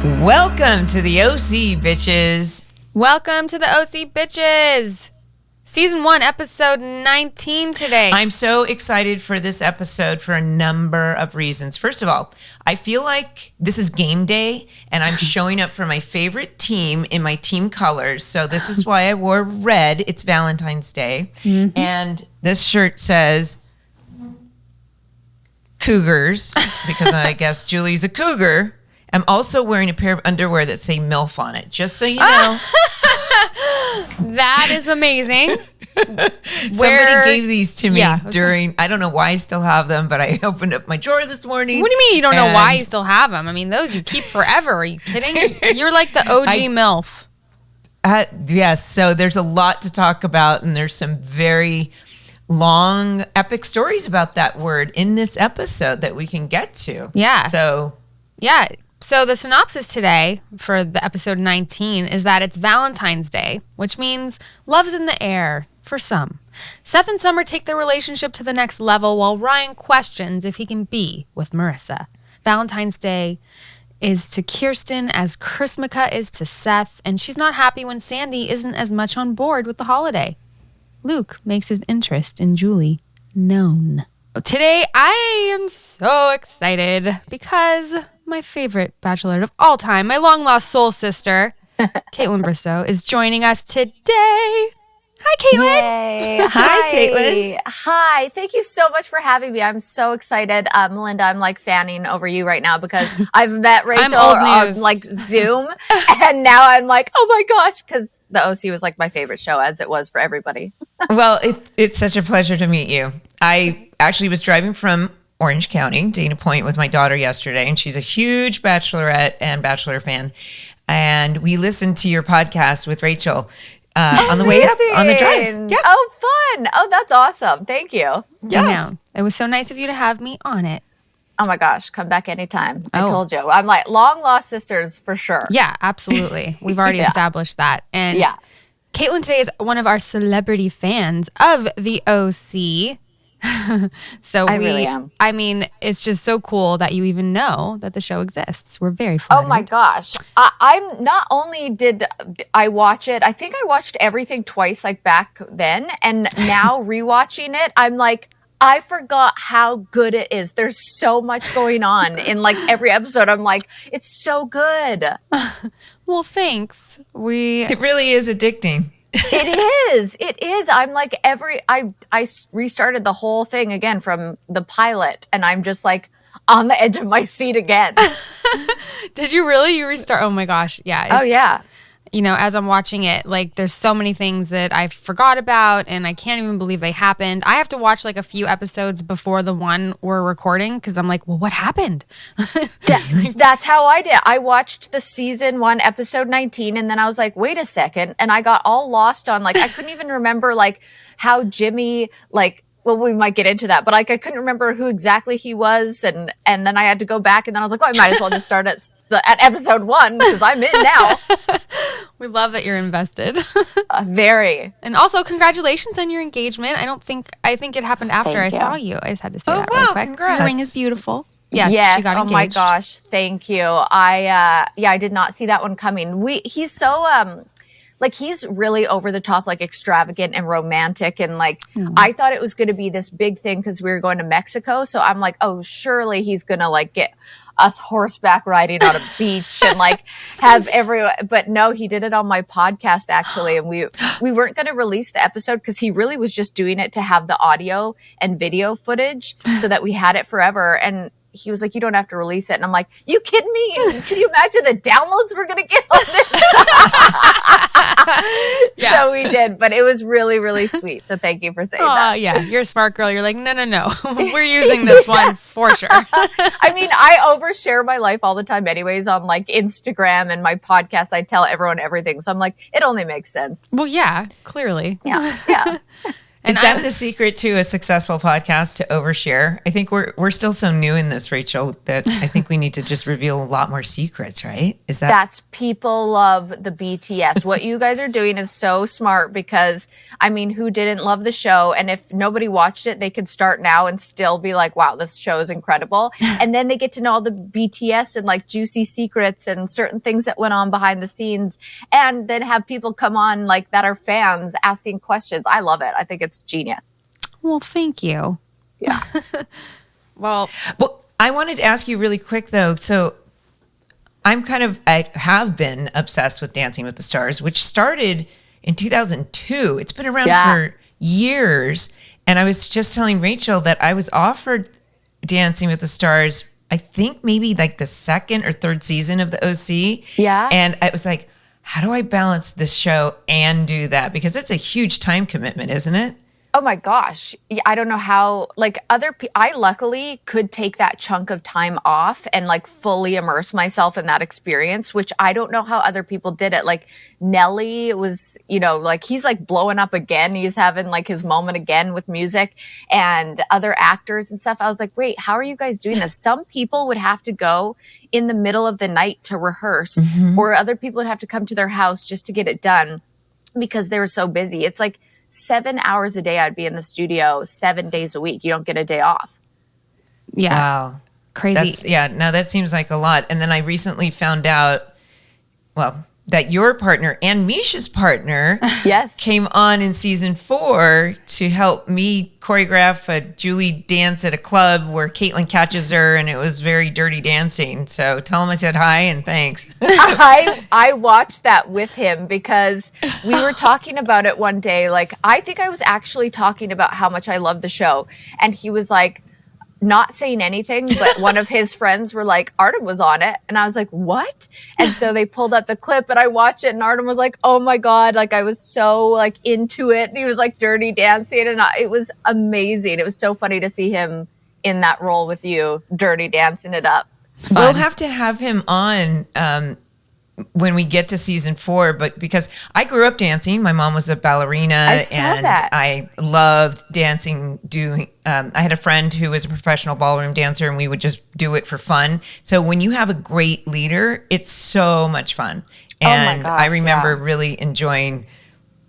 Welcome to the OC, bitches. Welcome to the OC, bitches. Season 1, episode 19 today. I'm so excited for this episode for a number of reasons. First of all, I feel like this is game day and I'm showing up for my favorite team in my team colors. So this is why I wore red. It's Valentine's Day. Mm-hmm. And this shirt says Cougars because I guess Julie's a cougar. I'm also wearing a pair of underwear that say MILF on it, just so you know. That is amazing. Somebody gave these to me during, I don't know why I still have them, but I opened up my drawer this morning. What do you mean you don't know why you still have them? I mean, those you keep forever. Are you kidding? You're like the OG MILF. Yes, so there's a lot to talk about, and there's some very long, epic stories about that word in this episode that we can get to. Yeah. So the synopsis today for the episode 19 is that it's Valentine's Day, which means love's in the air for some. Seth and Summer take their relationship to the next level while Ryan questions if he can be with Marissa. Valentine's Day is to Kirsten as Chrismukkah is to Seth, and she's not happy when Sandy isn't as much on board with the holiday. Luke makes his interest in Julie known. Today, I am so excited because my favorite Bachelorette of all time, my long-lost soul sister, Kaitlyn Bristowe, is joining us today. Hi, Kaitlyn. Yay. Hi, Kaitlyn. Hi. Thank you so much for having me. I'm so excited. Melinda, I'm like fanning over you right now because I've met Rachel on like Zoom. And now I'm like, oh my gosh, because the OC was like my favorite show as it was for everybody. Well, it's such a pleasure to meet you. I actually was driving from Orange County, Dana Point, with my daughter yesterday, and she's a huge Bachelorette and Bachelor fan. And we listened to your podcast with Rachel on the way up, on the drive. Yeah. Oh, fun. Oh, that's awesome. Thank you. Yes. It was so nice of you to have me on it. Oh my gosh, come back anytime. I told you. I'm like long lost sisters for sure. Yeah, absolutely. We've already established that. And Kaitlyn today is one of our celebrity fans of the OC. So I really am. I mean, it's just so cool that you even know that the show exists. We're very flattered. Oh my gosh. I'm not only did I watch it, I think I watched everything twice like back then, and now rewatching it, I'm like, I forgot how good it is. There's so much going on in like every episode. I'm like, it's so good. Well, thanks. It really is addicting. It is. I'm like I restarted the whole thing again from the pilot, and I'm just like on the edge of my seat again. Did you really? You restart? Oh my gosh. Yeah. Oh yeah. You know, as I'm watching it, like there's so many things that I forgot about and I can't even believe they happened. I have to watch like a few episodes before the one we're recording because I'm like, well, what happened? That's how I did. I watched the season 1, episode 19, and then I was like, wait a second. And I got all lost on like, I couldn't even remember like how Jimmy like, well, we might get into that, but like I couldn't remember who exactly he was, and then I had to go back, and then I was like, oh, I might as well just start at episode 1 because I'm in now. We love that you're invested. Very. And also, congratulations on your engagement. I think it happened after I saw you. I just had to say that real quick. Congrats. Your ring is beautiful. Yes, she got engaged. Oh my gosh, thank you. I did not see that one coming. He's so like he's really over the top, like extravagant and romantic. And like, I thought it was going to be this big thing because we were going to Mexico. So I'm like, oh, surely he's going to like get us horseback riding on a beach and like have everyone. But no, he did it on my podcast actually. And we weren't going to release the episode because he really was just doing it to have the audio and video footage so that we had it forever. And he was like, you don't have to release it. And I'm like, you kidding me? Can you imagine the downloads we're going to get on this? So we did, but it was really, really sweet. So thank you for saying that. Yeah, you're a smart girl. You're like, no. We're using this one for sure. I mean, I overshare my life all the time anyways on like Instagram and my podcast. I tell everyone everything. So I'm like, it only makes sense. Well, yeah, clearly. Yeah. Is that the secret to a successful podcast, to overshare? I think we're still so new in this, Rachel, that I think we need to just reveal a lot more secrets, right? That's people love the BTS. What you guys are doing is so smart because, I mean, who didn't love the show? And if nobody watched it, they could start now and still be like, wow, this show is incredible. And then they get to know all the BTS and like juicy secrets and certain things that went on behind the scenes. And then have people come on like that are fans asking questions. I love it. I think it's genius. Well, thank you. Yeah. Well, I wanted to ask you really quick though. So I have been obsessed with Dancing with the Stars, which started in 2002. It's been around for years. And I was just telling Rachel that I was offered Dancing with the Stars, I think maybe like the second or third season of the OC. Yeah. And I was like, how do I balance this show and do that? Because it's a huge time commitment, isn't it? Oh my gosh. I don't know how, like I luckily could take that chunk of time off and like fully immerse myself in that experience, which I don't know how other people did it. Like Nelly was, like he's like blowing up again. He's having like his moment again with music and other actors and stuff. I was like, wait, how are you guys doing this? Some people would have to go in the middle of the night to rehearse, or other people would have to come to their house just to get it done because they were so busy. It's like 7 hours a day I'd be in the studio 7 days a week. You don't get a day off. Yeah. Wow. Crazy. No, that seems like a lot. And then I recently found out, that your partner and Misha's partner came on in season 4 to help me choreograph a Julie dance at a club where Kaitlyn catches her, and it was very dirty dancing. So tell him I said hi and thanks. I watched that with him because we were talking about it one day. Like, I think I was actually talking about how much I love the show. And he was like, not saying anything, but one of his friends were like, Artem was on it. And I was like, what? And so they pulled up the clip and I watched it and Artem was like, oh my God, like I was so like into it. And he was like dirty dancing and it was amazing. It was so funny to see him in that role with you, dirty dancing it up. Fun. We'll have to have him on when we get to season 4, but because I grew up dancing, my mom was a ballerina and I loved dancing. I had a friend who was a professional ballroom dancer and we would just do it for fun. So when you have a great leader, it's so much fun. And I remember really enjoying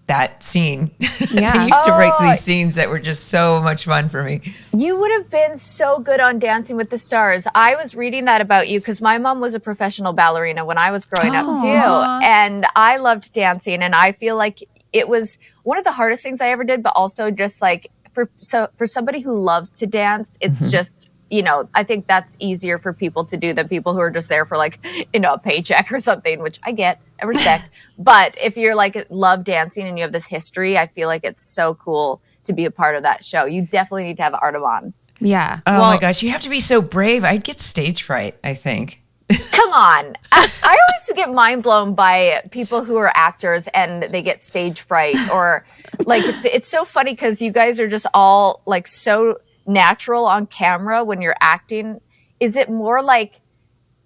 that scene. Yeah. I used to write these scenes that were just so much fun for me. You would have been so good on Dancing with the Stars. I was reading that about you because my mom was a professional ballerina when I was growing up too. And I loved dancing. And I feel like it was one of the hardest things I ever did, but also just like for somebody who loves to dance, it's just, I think that's easier for people to do than people who are just there for like, a paycheck or something, which I get, I respect. But if you're like love dancing and you have this history, I feel like it's so cool to be a part of that show. You definitely need to have Artem on. Yeah. Oh my gosh, you have to be so brave. I'd get stage fright, I think. Come on. I always get mind blown by people who are actors and they get stage fright or like, it's so funny because you guys are just all like so natural on camera when you're acting. Is it more like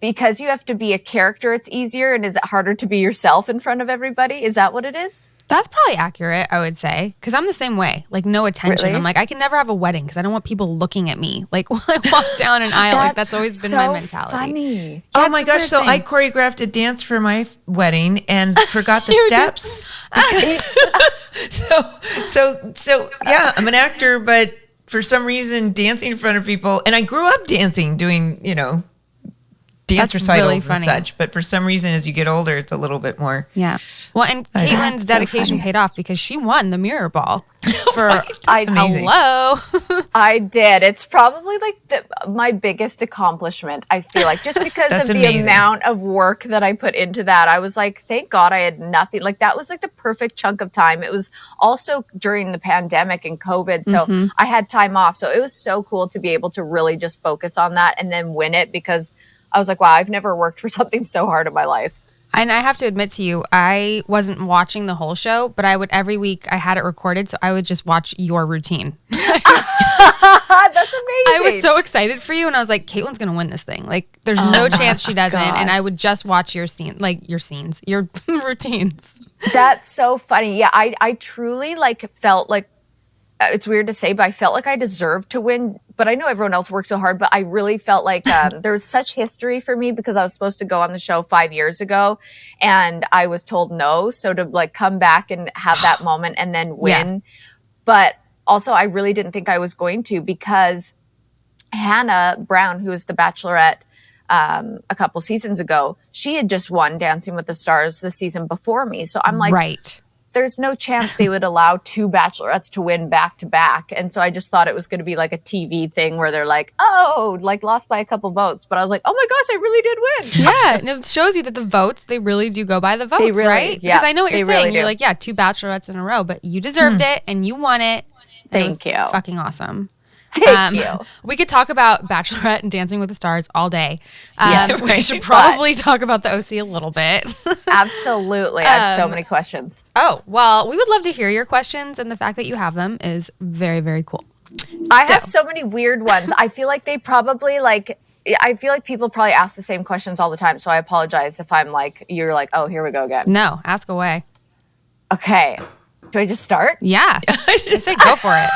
because you have to be a character it's easier, and is it harder to be yourself in front of everybody? Is that what it is? That's probably accurate, I would say, because I'm the same way. Like, no attention. Really? I'm like, I can never have a wedding because I don't want people looking at me. Like, when I walk down an aisle, that's always been my mentality. Funny. Yeah, oh my gosh! So I choreographed a dance for my wedding and forgot the steps. So yeah, I'm an actor, but for some reason, dancing in front of people, and I grew up dancing, doing dance recitals and such. But for some reason, as you get older, it's a little bit more. Yeah. Well, and Kaitlyn's dedication paid off because she won the mirror ball. Amazing. Hello. I did. It's probably like my biggest accomplishment, I feel like, just because of the amount of work that I put into that. I was like, thank God I had nothing. Like, that was like the perfect chunk of time. It was also during the pandemic and COVID. So I had time off. So it was so cool to be able to really just focus on that and then win it, because I was like, wow, I've never worked for something so hard in my life. And I have to admit to you, I wasn't watching the whole show, but I would every week, I had it recorded, so I would just watch your routine. That's amazing. I was so excited for you, and I was like, Kaitlyn's going to win this thing. Like, there's no chance she doesn't. Gosh. And I would just watch your routines. That's so funny. Yeah, I truly like felt like it's weird to say, but I felt like I deserved to win. But I know everyone else worked so hard, but I really felt like there was such history for me because I was supposed to go on the show 5 years ago and I was told no. So to like come back and have that moment and then win. But also I really didn't think I was going to, because Hannah Brown, who was the Bachelorette a couple seasons ago, she had just won Dancing with the Stars the season before me. So I'm like, right. There's no chance they would allow 2 Bachelorettes to win back to back. And so I just thought it was going to be like a TV thing where they're like, oh, like lost by a couple votes. But I was like, oh my gosh, I really did win. Yeah. And it shows you that the votes, they really do go by the votes, really, right? Yeah, because I know what you're saying. Really you're like, yeah, 2 Bachelorettes in a row, but you deserved it and you won it. Thank you. Fucking awesome. Thank you. We could talk about Bachelorette and Dancing with the Stars all day. We should but- probably talk about the OC a little bit. Absolutely. I have so many questions. Oh, well, we would love to hear your questions, and the fact that you have them is very, very cool. I have so many weird ones. I feel like I feel like people probably ask the same questions all the time. So I apologize if I'm like, you're like, oh, here we go again. No, ask away. Okay. Do I just start? Yeah. I say go for it.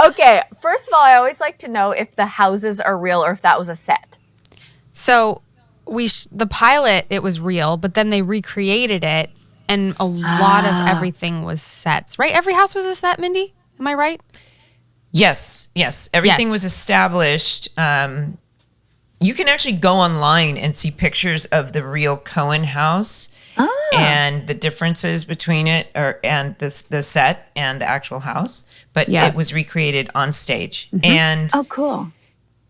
Okay. First of all, I always like to know if the houses are real or if that was a set. So the pilot, it was real, but then they recreated it, and a lot of everything was sets, right? Every house was a set, Mindy? Am I right? Yes. Everything was established. You can actually go online and see pictures of the real Cohen house and the differences between it and the set and the actual house. But it was recreated on stage. Mm-hmm. And oh, cool.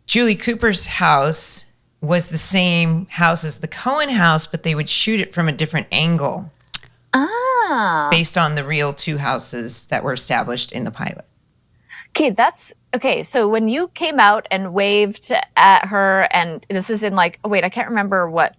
Julie Cooper's house was the same house as the Cohen house, but they would shoot it from a different angle. Based on the real 2 houses that were established in the pilot. Okay, so when you came out and waved at her, and this is in like, oh wait, I can't remember what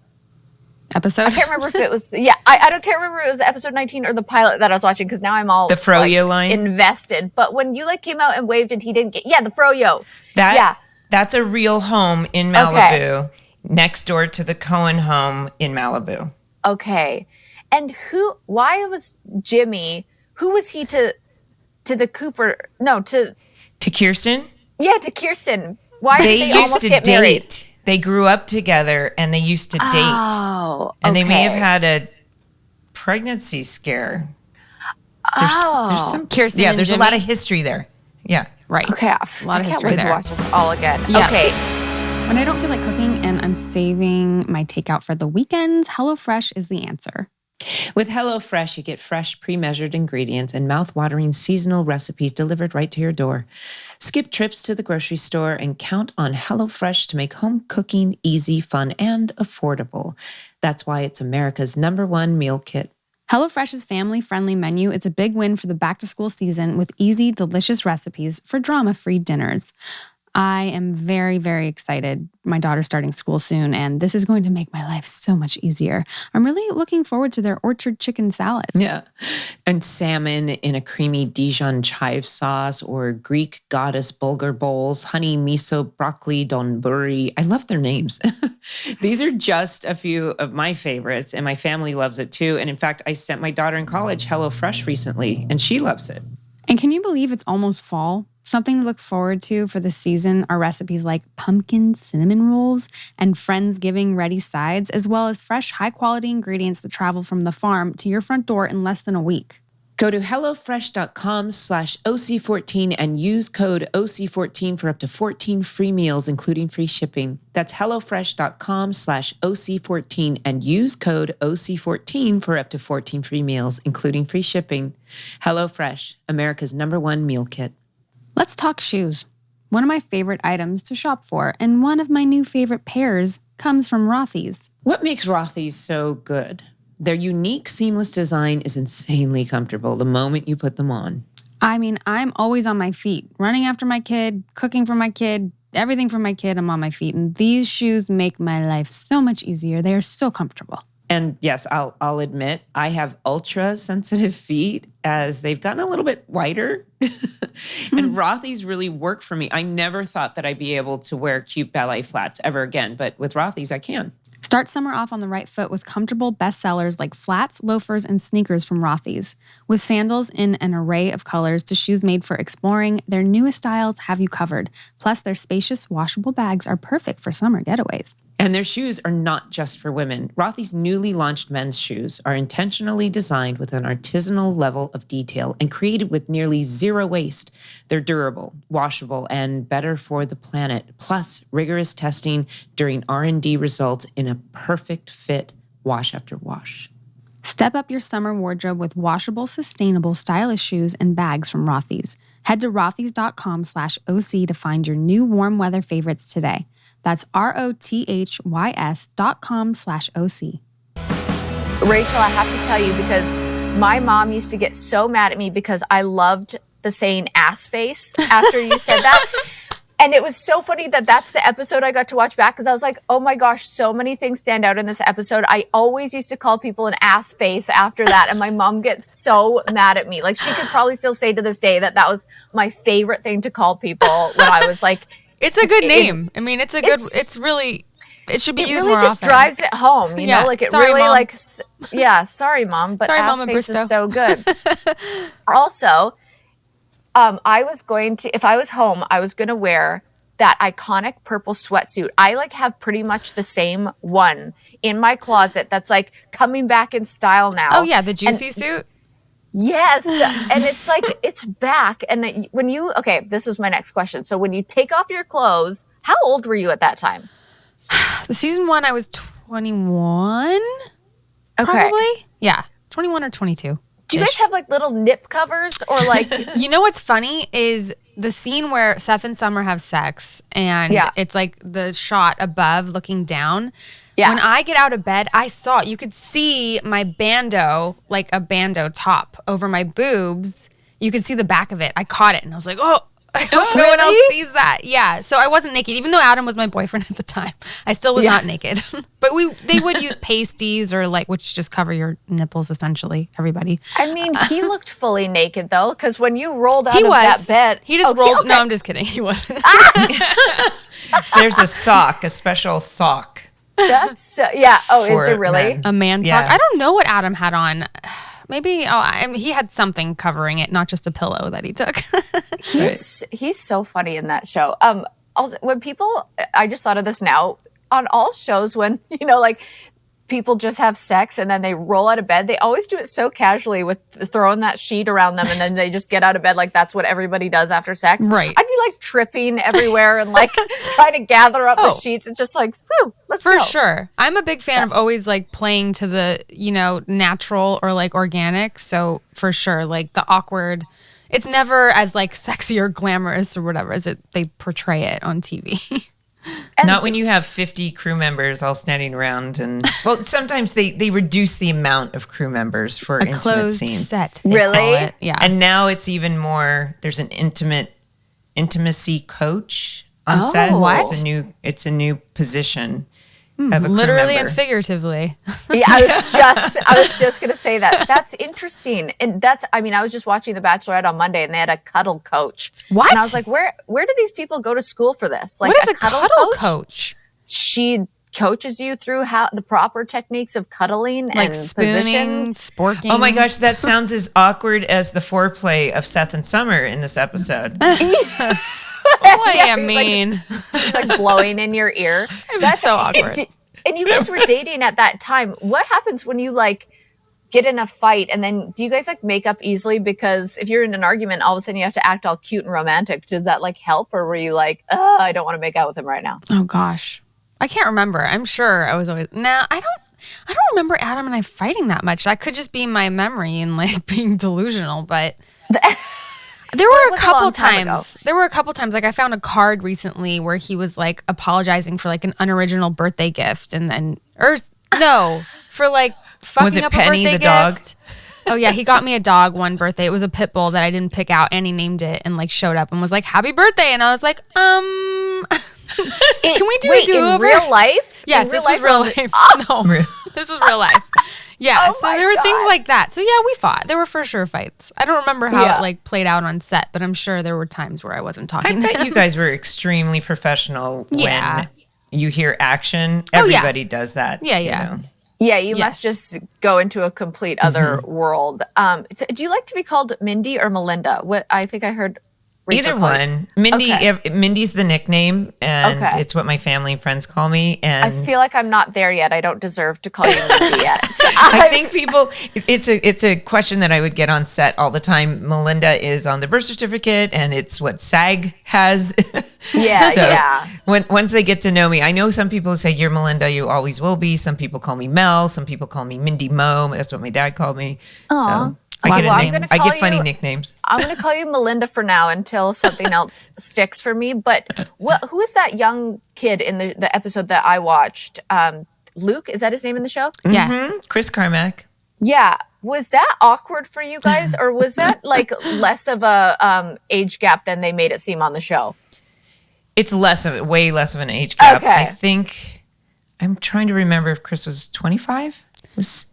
episode. I can't remember if it was, I can't remember if it was episode 19 or the pilot that I was watching, because now I'm all the Froyo line invested. But when you like came out and waved and he didn't get, the Froyo. That's a real home in Malibu, next door to the Cohen home in Malibu. Okay. And why was Jimmy, who was he to the Cooper, to Kirsten? Yeah, to Kirsten. Why did they used almost to get date. married? They grew up together and they used to date. Oh, and they may have had a pregnancy scare. There's some Kirsten and there's Jimmy? a lot of history there. Yeah. Right. Okay. A lot of history there. I can't wait to watch this all again. Yeah. Okay. When I don't feel like cooking and I'm saving my takeout for the weekends, HelloFresh is the answer. With HelloFresh, you get fresh, pre-measured ingredients and mouth-watering seasonal recipes delivered right to your door. Skip trips to the grocery store and count on HelloFresh to make home cooking easy, fun, and affordable. That's why it's America's #1 meal kit. HelloFresh's family-friendly menu is a big win for the back-to-school season with easy, delicious recipes for drama-free dinners. I am very, very excited. My daughter's starting school soon, and this is going to make my life so much easier. I'm really looking forward to their orchard chicken salad. Yeah. And salmon in a creamy Dijon chive sauce, or Greek goddess bulgur bowls, honey miso broccoli donburi. I love their names. These are just a few of my favorites, and my family loves it too. And in fact, I sent my daughter in college HelloFresh recently, and she loves it. And can you believe it's almost fall? Something to look forward to for this season are recipes like pumpkin cinnamon rolls and Friendsgiving ready sides, as well as fresh, high-quality ingredients that travel from the farm to your front door in less than a week. Go to HelloFresh.com/OC14 and use code OC14 for up to 14 free meals, including free shipping. That's HelloFresh.com/OC14 and use code OC14 for up to 14 free meals, including free shipping. HelloFresh, America's #1 meal kit. Let's talk shoes. One of my favorite items to shop for, and one of my new favorite pairs, comes from Rothy's. What makes Rothy's so good? Their unique seamless design is insanely comfortable the moment you put them on. I mean, I'm always on my feet, running after my kid, cooking for my kid, everything for my kid, I'm on my feet. And these shoes make my life so much easier. They are so comfortable. And yes, I'll admit, I have ultra sensitive feet as they've gotten a little bit wider. And Rothy's really work for me. I never thought that I'd be able to wear cute ballet flats ever again, but with Rothy's, I can. Start summer off on the right foot with comfortable bestsellers like flats, loafers, and sneakers from Rothy's. With sandals in an array of colors to shoes made for exploring, their newest styles have you covered. Plus, their spacious washable bags are perfect for summer getaways. And their shoes are not just for women. Rothy's newly launched men's shoes are intentionally designed with an artisanal level of detail and created with nearly zero waste. They're durable, washable, and better for the planet. Plus, rigorous testing during R&D results in a perfect fit wash after wash. Step up your summer wardrobe with washable, sustainable, stylish shoes and bags from Rothy's. Head to rothys.com/OC to find your new warm weather favorites today. That's ROTHYS.com/OC. Rachel, I have to tell you, because my mom used to get so mad at me because I loved the saying ass face after you said that. And it was so funny that that's the episode I got to watch back, because I was like, oh my gosh, so many things stand out in this episode. I always used to call people an ass face after that. And my mom gets so mad at me. Like, she could probably still say to this day that that was my favorite thing to call people when I was like, it's a good name. I mean, it should be used more often. It really just drives it home, you know? Like, it sorry, really, Mom. like, yeah, sorry, Mom, but sorry, ass Mama face Bristowe. is so good. Also, if I was home, I was going to wear that iconic purple sweatsuit. I, like, have pretty much the same one in my closet that's, like, coming back in style now. Oh, yeah, the juicy suit? Yes. And it's like, it's back. And this was my next question. So when you take off your clothes, how old were you at that time? The season 1, I was 21. Okay. Probably. Yeah. 21 or 22. Do you guys have like little nip covers or like? You know what's funny is the scene where Seth and Summer have sex and it's like the shot above looking down. Yeah. When I get out of bed, you could see my bandeau, like a bandeau top over my boobs. You could see the back of it. I caught it and I was like, oh, I hope no one else sees that. Yeah. So I wasn't naked, even though Adam was my boyfriend at the time. I still was not naked. But they would use pasties or like, which just cover your nipples essentially, everybody. I mean, he looked fully naked though, because when you rolled out of that bed. He just rolled. Okay. No, I'm just kidding. He wasn't. There's a special sock. That's Oh, is there really a man sock? I don't know what Adam had on. Maybe he had something covering it, not just a pillow that he took. He's so funny in that show. Also, I just thought of this now, on all shows when like people just have sex and then they roll out of bed, they always do it so casually with throwing that sheet around them and then they just get out of bed like that's what everybody does after sex. Right. I'd be like tripping everywhere and like trying to gather up the sheets. It's just like, let's go. For sure. I'm a big fan of always like playing to the, natural or like organic. So for sure, like the awkward, it's never as like sexy or glamorous or whatever as they portray it on TV. And not when you have 50 crew members all standing around and sometimes they reduce the amount of crew members for a intimate closed scenes. Set. Really? Yeah. And now it's even more. There's an intimacy coach on set. What? It's a new position. Of a literally crew member. And figuratively. Yeah, I was just gonna say that. That's interesting, and I was just watching The Bachelorette on Monday, and they had a cuddle coach. What? And I was like, where do these people go to school for this? Like, what is a cuddle coach? She coaches you through the proper techniques of cuddling, like and spooning, positions. sporking. Oh my gosh, that sounds as awkward as the foreplay of Seth and Summer in this episode. What do you mean? Like blowing in your ear. That's so awkward. And you guys were dating at that time. What happens when you like get in a fight and then do you guys like make up easily? Because if you're in an argument, all of a sudden you have to act all cute and romantic. Does that like help, or were you like, I don't want to make out with him right now? Oh gosh, I can't remember. I'm sure I was always. I don't remember Adam and I fighting that much. That could just be my memory and like being delusional, but. There were a couple times. Like I found a card recently where he was like apologizing for like an unoriginal birthday gift, and then for like fucking up Penny, a birthday the dog? gift. Oh yeah, he got me a dog one birthday. It was a pit bull that I didn't pick out, and he named it and like showed up and was like, "Happy birthday!" And I was like, can we do a do-over? In real life? Yes, this was real life. No, this was real life. Yeah, so there were things like that. So yeah, we fought. There were for sure fights. I don't remember how it like played out on set, but I'm sure there were times where I wasn't talking. I bet you guys were extremely professional you hear action, Oh, yeah. everybody does that. Yeah, you yeah. know? Yeah, you Yes. must just go into a complete other world. So do you like to be called Mindy or Melinda? What I think I heard. Rachel Either call you- one. Mindy, Okay. Mindy's the nickname, and Okay. it's what my family and friends call me. I And feel like I'm not there yet. I don't deserve to call you Mindy yet. So I think people, it's a question that I would get on set all the time. Melinda is on the birth certificate, and it's what SAG has. Yeah, yeah. Once they get to know me, I know some people say, you're Melinda, you always will be. Some people call me Mel. Some people call me Mindy Mo. That's what my dad called me. Aw. So I get, Well, I'm gonna I call get funny you- nicknames. I'm going to call you Melinda for now until something else sticks for me. But who is that young kid in the episode that I watched? Luke, is that his name in the show? Yeah. Mhm. Chris Carmack. Yeah. Was that awkward for you guys, or was that like less of a age gap than they made it seem on the show? It's way less of an age gap. Okay. I think, I'm trying to remember if Chris was 25. Was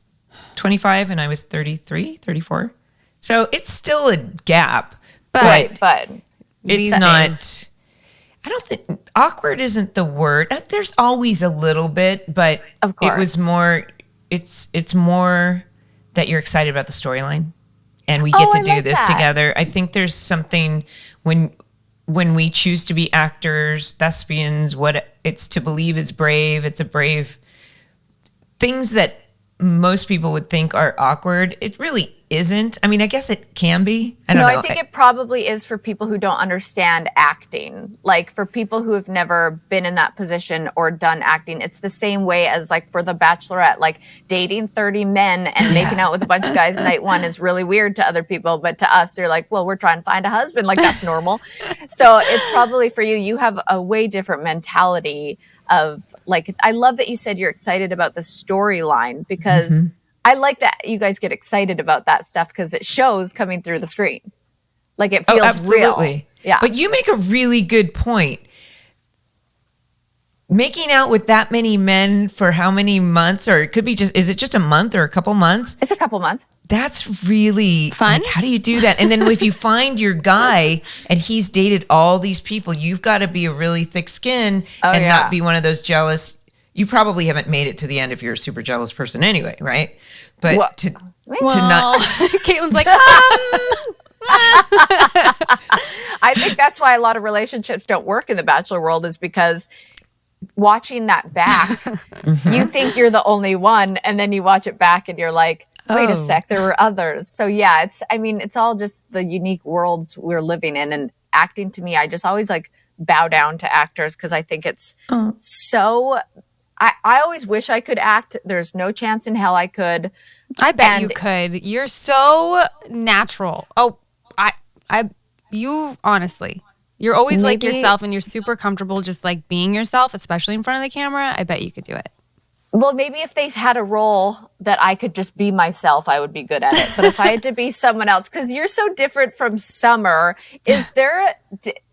25 and I was 33, 34. So it's still a gap, Right, but it's These not. days. I don't think awkward isn't the word. There's always a little bit, but Of it was course. more. It's more that you're excited about the storyline, and we get Oh, to I do like this that. together. I think there's something when we choose to be actors, thespians. What it's to believe is brave. It's a brave things that most people would think are awkward. It really isn't. I mean, I guess it can be. I don't know. I think it probably is for people who don't understand acting. Like for people who have never been in that position or done acting, it's the same way as like for the Bachelorette, like dating 30 men and making out with a bunch of guys night one is really weird to other people, but to us, they're like, well, we're trying to find a husband. Like that's normal. So it's probably for you. You have a way different mentality of like, I love that you said you're excited about the storyline because I like that you guys get excited about that stuff because it shows coming through the screen. Like it feels absolutely. real. Yeah. But you make a really good point. Making out with that many men for how many months, or it could be is it just a month or a couple months? It's a couple months. That's really Fun. like, how do you do that? And then if you find your guy and he's dated all these people, you've got to be a really thick skin and yeah. not be one of those jealous. You probably haven't made it to the end if you're a super jealous person anyway, right? But Well, to Well, not Caitlin's like, I think that's why a lot of relationships don't work in the Bachelor world is because watching that back, you think you're the only one, and then you watch it back and you're like, wait a Oh. sec, there were others. So yeah, it's all just the unique worlds we're living in. And acting to me, I just always like bow down to actors because I think it's so I always wish I could act. There's no chance in hell I could. I bet you And- could. You're so natural. Oh, you honestly, you're always like Maybe- yourself and you're super comfortable just like being yourself, especially in front of the camera. I bet you could do it. Well, maybe if they had a role that I could just be myself, I would be good at it. But if I had to be someone else, because you're so different from Summer, is there,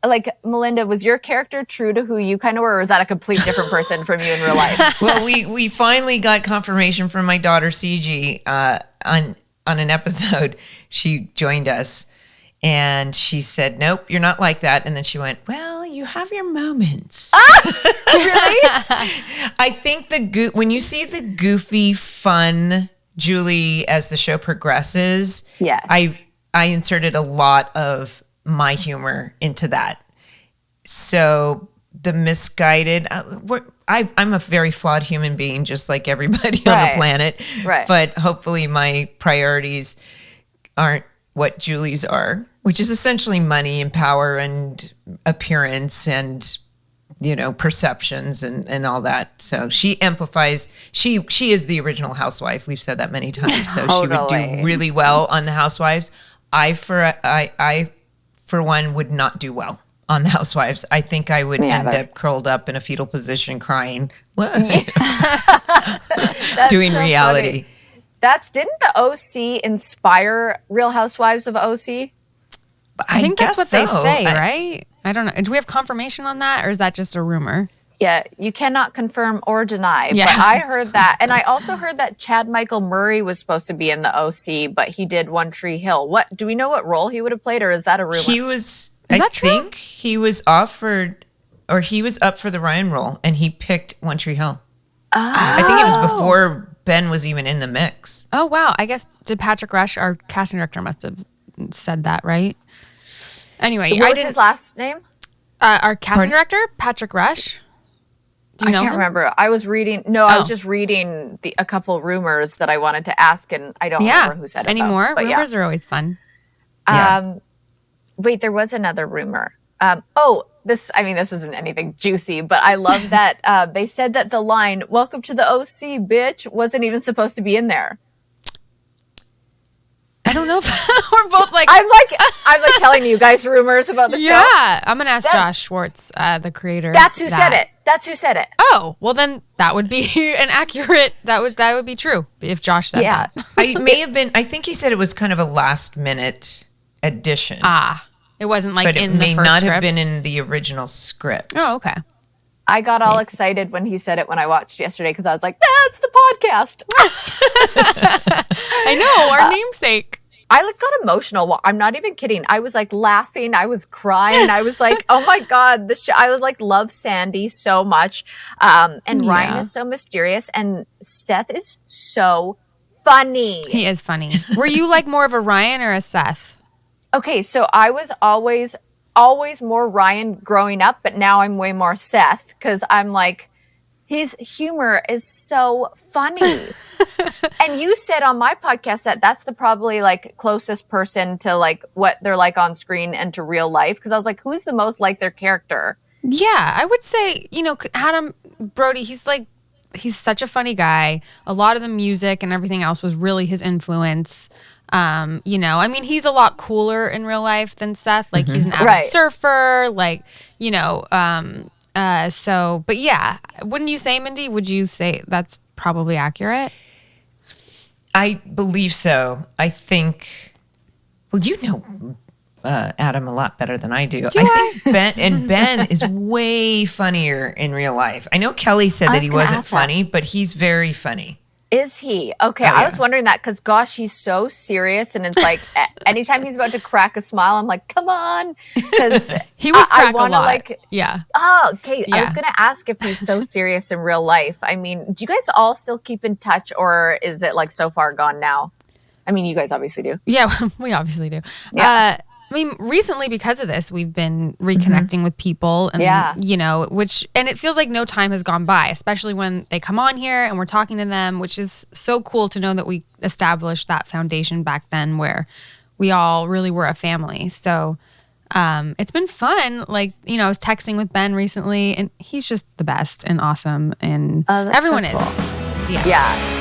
like, Melinda, was your character true to who you kind of were, or is that a complete different person from you in real life? well, we finally got confirmation from my daughter CG on an episode. She joined us, and she said, "Nope, you're not like that." And then she went, "Well, you have your moments." Really? I think when you see the goofy, fun Julie as the show progresses, Yes. I inserted a lot of my humor into that. So the misguided, I'm a very flawed human being, just like everybody on Right. the planet. Right. But hopefully my priorities aren't what Julie's are, which is essentially money and power and appearance and, perceptions and all that. So she amplifies, she is the original housewife. We've said that many times. So she would Totally. do really well on the Housewives. I for one would not do well on the Housewives. I think I would Yeah, end but- up curled up in a fetal position crying. What? That's Doing so reality. funny. Didn't the OC inspire Real Housewives of OC? I think that's what they guess so. say, right? I don't know. Do we have confirmation on that or is that just a rumor? Yeah, you cannot confirm or deny. Yeah. But I heard that. And I also heard that Chad Michael Murray was supposed to be in the OC, but he did One Tree Hill. Do we know what role he would have played, or is that a rumor? He was, Is I that true? think he was offered or he was up for the Ryan role, and he picked One Tree Hill. I think it was before Ben was even in the mix. Oh, wow. I guess, did Patrick Rush, our casting director, must have said that, right? Anyway, what was his last name? Our casting director, Patrick Rush. Do you know I can't him? remember. I was reading. No, I was just reading a couple rumors that I wanted to ask, and I don't remember who said it. Anymore. Rumors are always fun. Wait, there was another rumor. This isn't anything juicy, but I love that they said that the line "Welcome to the OC, bitch" wasn't even supposed to be in there. I don't know if we're both like. I'm like telling you guys rumors about the show. Yeah, I'm gonna ask Josh Schwartz, the creator. That's who said it. That's who said it. Oh, well then that would be an accurate. That would be true if Josh said that. I think he said it was kind of a last minute addition. It wasn't like but in it the may first not script. have been in the original script. Oh, okay. I got all excited when he said it when I watched yesterday because I was like, "That's the podcast." I know, our namesake. I got emotional. I'm not even kidding. I was like laughing. I was crying. I was like, "Oh my god!" I was like, love Sandy so much, and Ryan is so mysterious, and Seth is so funny. He is funny. Were you like more of a Ryan or a Seth? Okay, so I was always more Ryan growing up, but now I'm way more Seth because I'm like, his humor is so funny. And you said on my podcast that that's the probably like closest person to like what they're like on screen and to real life. Because I was like, who's the most like their character? Yeah, I would say, Adam Brody, he's such a funny guy. A lot of the music and everything else was really his influence. He's a lot cooler in real life than Seth. Like he's an avid surfer, but yeah, wouldn't you say, Mindy? Would you say that's probably accurate? I believe so. I think, well, Adam a lot better than I do. I think Ben is way funnier in real life. I know Kelly said that he wasn't funny, but he's very funny. Is he? Okay, I was wondering that because, gosh, he's so serious. And it's like anytime he's about to crack a smile, I'm like, come on. Because he would crack a lot. Oh, okay. Yeah. I was going to ask if he's so serious in real life. I mean, do you guys all still keep in touch or is it like so far gone now? I mean, you guys obviously do. Yeah, we obviously do. Yeah. Recently because of this, we've been reconnecting with people and, and it feels like no time has gone by, especially when they come on here and we're talking to them, which is so cool to know that we established that foundation back then where we all really were a family. So it's been fun. I was texting with Ben recently and he's just the best and awesome and everyone so cool. is. Yes. Yeah.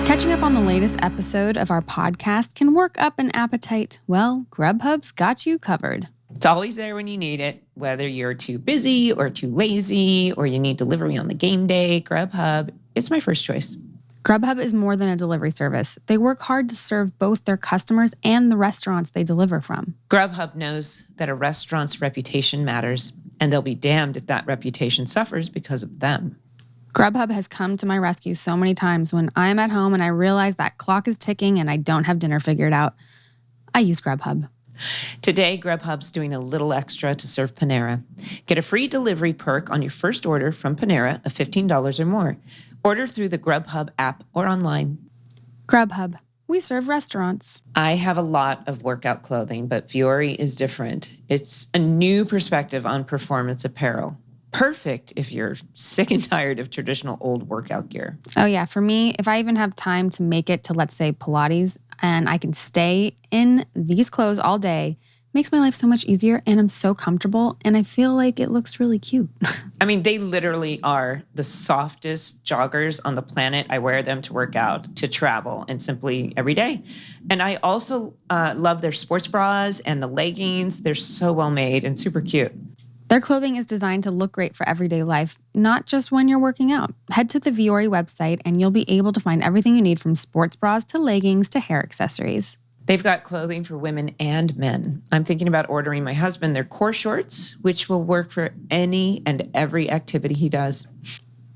Catching up on the latest episode of our podcast can work up an appetite. Well, Grubhub's got you covered. It's always there when you need it, whether you're too busy or too lazy or you need delivery on the game day. Grubhub, it's my first choice. Grubhub is more than a delivery service. They work hard to serve both their customers and the restaurants they deliver from. Grubhub knows that a restaurant's reputation matters, and they'll be damned if that reputation suffers because of them. Grubhub has come to my rescue so many times when I'm at home and I realize that clock is ticking and I don't have dinner figured out. I use Grubhub. Today, Grubhub's doing a little extra to serve Panera. Get a free delivery perk on your first order from Panera of $15 or more. Order through the Grubhub app or online. Grubhub. We serve restaurants. I have a lot of workout clothing, but Vuori is different. It's a new perspective on performance apparel. Perfect if you're sick and tired of traditional old workout gear. Oh yeah, for me, if I even have time to make it to, let's say, Pilates, and I can stay in these clothes all day, makes my life so much easier, and I'm so comfortable, and I feel like it looks really cute. I mean, they literally are the softest joggers on the planet. I wear them to work out, to travel, and simply every day. And I also love their sports bras and the leggings. They're so well made and super cute. Their clothing is designed to look great for everyday life, not just when you're working out. Head to the Vuori website and you'll be able to find everything you need from sports bras to leggings to hair accessories. They've got clothing for women and men. I'm thinking about ordering my husband their core shorts, which will work for any and every activity he does.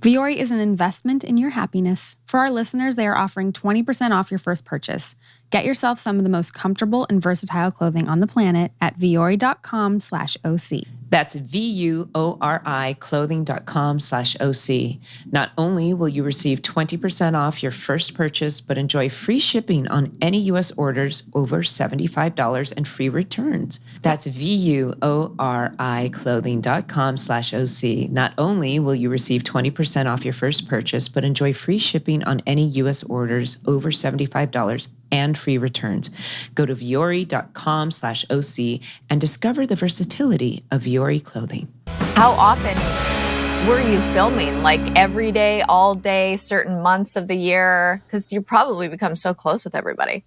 Vuori is an investment in your happiness. For our listeners, they are offering 20% off your first purchase. Get yourself some of the most comfortable and versatile clothing on the planet at vuori.com/OC. That's VUORI clothing.com/OC. Not only will you receive 20% off your first purchase, but enjoy free shipping on any U.S. orders over $75 and free returns. That's VUORI clothing.com/OC. Not only will you receive 20% off your first purchase, but enjoy free shipping on any U.S. orders over $75 and free returns. Go to Vuori.com/OC and discover the versatility of Vuori clothing. How often were you filming? Like every day, all day, certain months of the year? Because you probably become so close with everybody.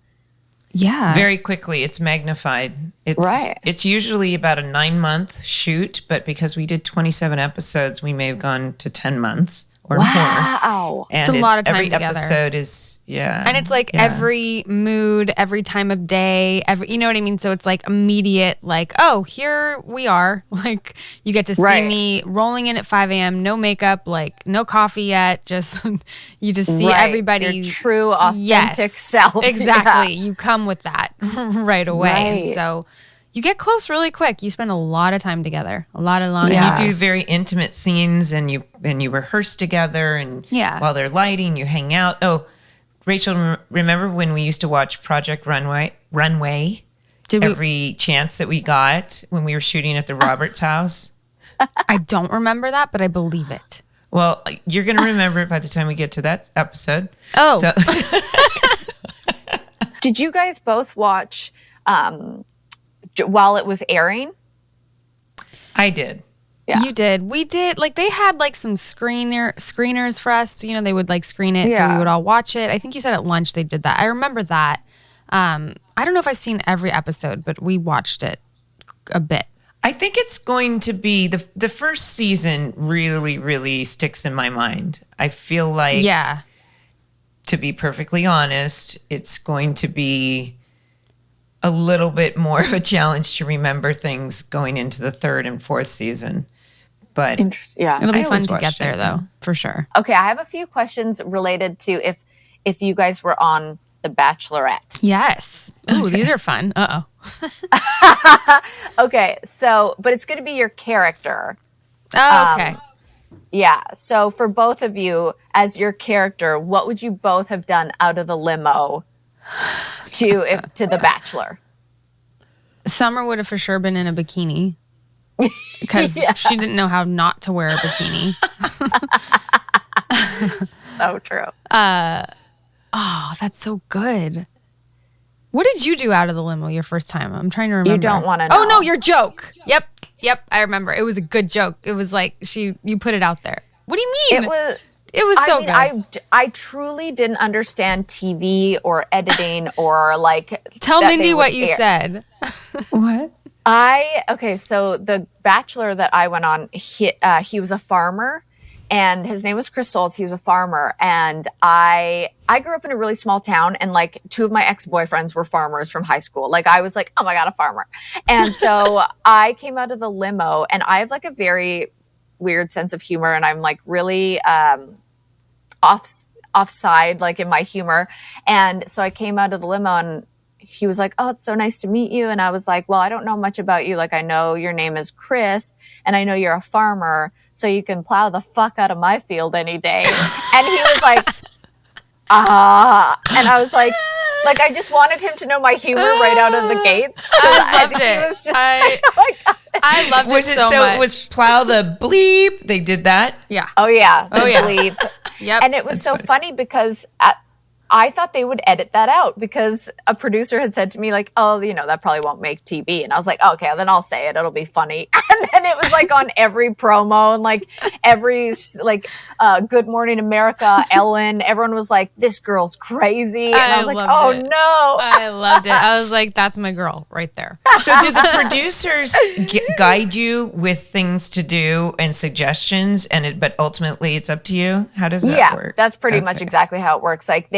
Yeah. Very quickly, it's magnified. It's usually about a 9-month shoot, but because we did 27 episodes, we may have gone to 10 months. Or more. Wow. And it's a lot of time every together. Episode is, And it's like every mood, every time of day, you know what I mean? So it's like immediate, like, oh, here we are. Like you get to see me rolling in at 5 a.m., no makeup, like no coffee yet. Just, you just see everybody. Your true, authentic self. Exactly. Yeah. You come with that right away. And so you get close really quick. You spend a lot of time together, a lot of long hours. You do very intimate scenes, and you rehearse together, and while they're lighting, you hang out. Oh, Rachel, remember when we used to watch Project Runway? Every chance that we got when we were shooting at the Roberts house? I don't remember that, but I believe it. Well, you're going to remember it by the time we get to that episode. Oh. So. Did you guys both watch... while it was airing? I did. Yeah. You did. We did. Like they had like some screeners for us. So, they would like screen it so we would all watch it. I think you said at lunch they did that. I remember that. I don't know if I've seen every episode, but we watched it a bit. I think it's going to be the first season really, really sticks in my mind. I feel like, to be perfectly honest, it's going to be a little bit more of a challenge to remember things going into the 3rd and 4th season. But it'll be fun to get there though, for sure. Okay, I have a few questions related to if you guys were on The Bachelorette. Yes. Ooh, these are fun. Uh-oh. Okay, so, but it's going to be your character. Oh, okay. Yeah, so for both of you, as your character, what would you both have done out of the limo to The Bachelor? Summer would have for sure been in a bikini because she didn't know how not to wear a bikini. So true. Oh, that's so good. What did you do out of the limo your first time? I'm trying to remember. You don't want to know. Oh no, your joke. Yep, I remember. It was a good joke. It was like you put it out there. What do you mean? It was so good. I truly didn't understand TV or editing or like. Tell Mindy what you said. What? So the Bachelor that I went on, he was a farmer, and his name was Chris. He was a farmer, and I grew up in a really small town, and like 2 of my ex-boyfriends were farmers from high school. Like I was like, oh my God, a farmer. And so I came out of the limo, and I have like a very weird sense of humor, and I'm like really offside like in my humor. And so I came out of the limo, and he was like, oh, it's so nice to meet you. And I was like, well, I don't know much about you. Like I know your name is Chris, and I know you're a farmer, so you can plow the fuck out of my field any day. And he was like, and I was like I just wanted him to know my humor right out of the gates. I loved it. I loved it so much. It was plow the bleep. They did that? Yeah. Oh, yeah. Bleep. Yep. And it was so funny because I thought they would edit that out because a producer had said to me like, oh, that probably won't make TV. And I was like, okay, then I'll say it. It'll be funny. And then it was like on every promo and like every like Good Morning America, Ellen, everyone was like, this girl's crazy. And I was like, oh no. I loved it. I was like, that's my girl right there. So did the producers guide you with things to do and suggestions, but ultimately it's up to you? How does that work? That's pretty much exactly how it works. Like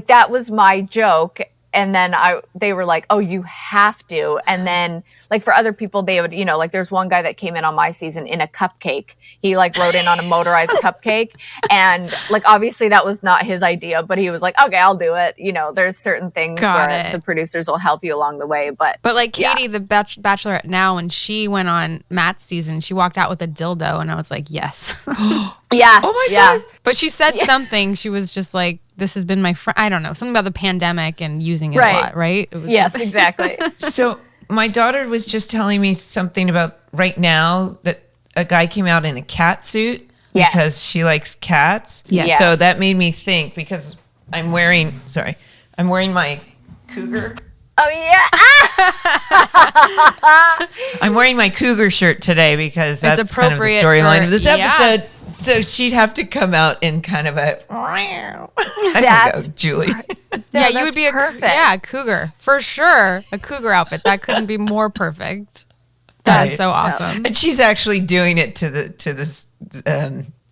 that was my joke, And then they were like, oh, you have to. And then like for other people, they would, like there's one guy that came in on my season in a cupcake. He like rode in on a motorized cupcake. And like, obviously that was not his idea, but he was like, okay, I'll do it. There's certain things where the producers will help you along the way. But like Katie, the Bachelorette now, when she went on Matt's season, she walked out with a dildo. And I was like, yes. Yeah. Oh my God. But she said something. She was just like, this has been my friend. I don't know. Something about the pandemic and using it a lot, right? It was yes, exactly. So my daughter was just telling me something about right now that a guy came out in a cat suit because she likes cats. Yes. So that made me think, because I'm wearing my cougar. Oh, yeah. I'm wearing my cougar shirt today because that's kind of the storyline of this episode. So she'd have to come out in kind of a, I don't know, Julie. Yeah, you would be a cougar for sure. A cougar outfit that couldn't be more perfect. That's so awesome. And she's actually doing it to this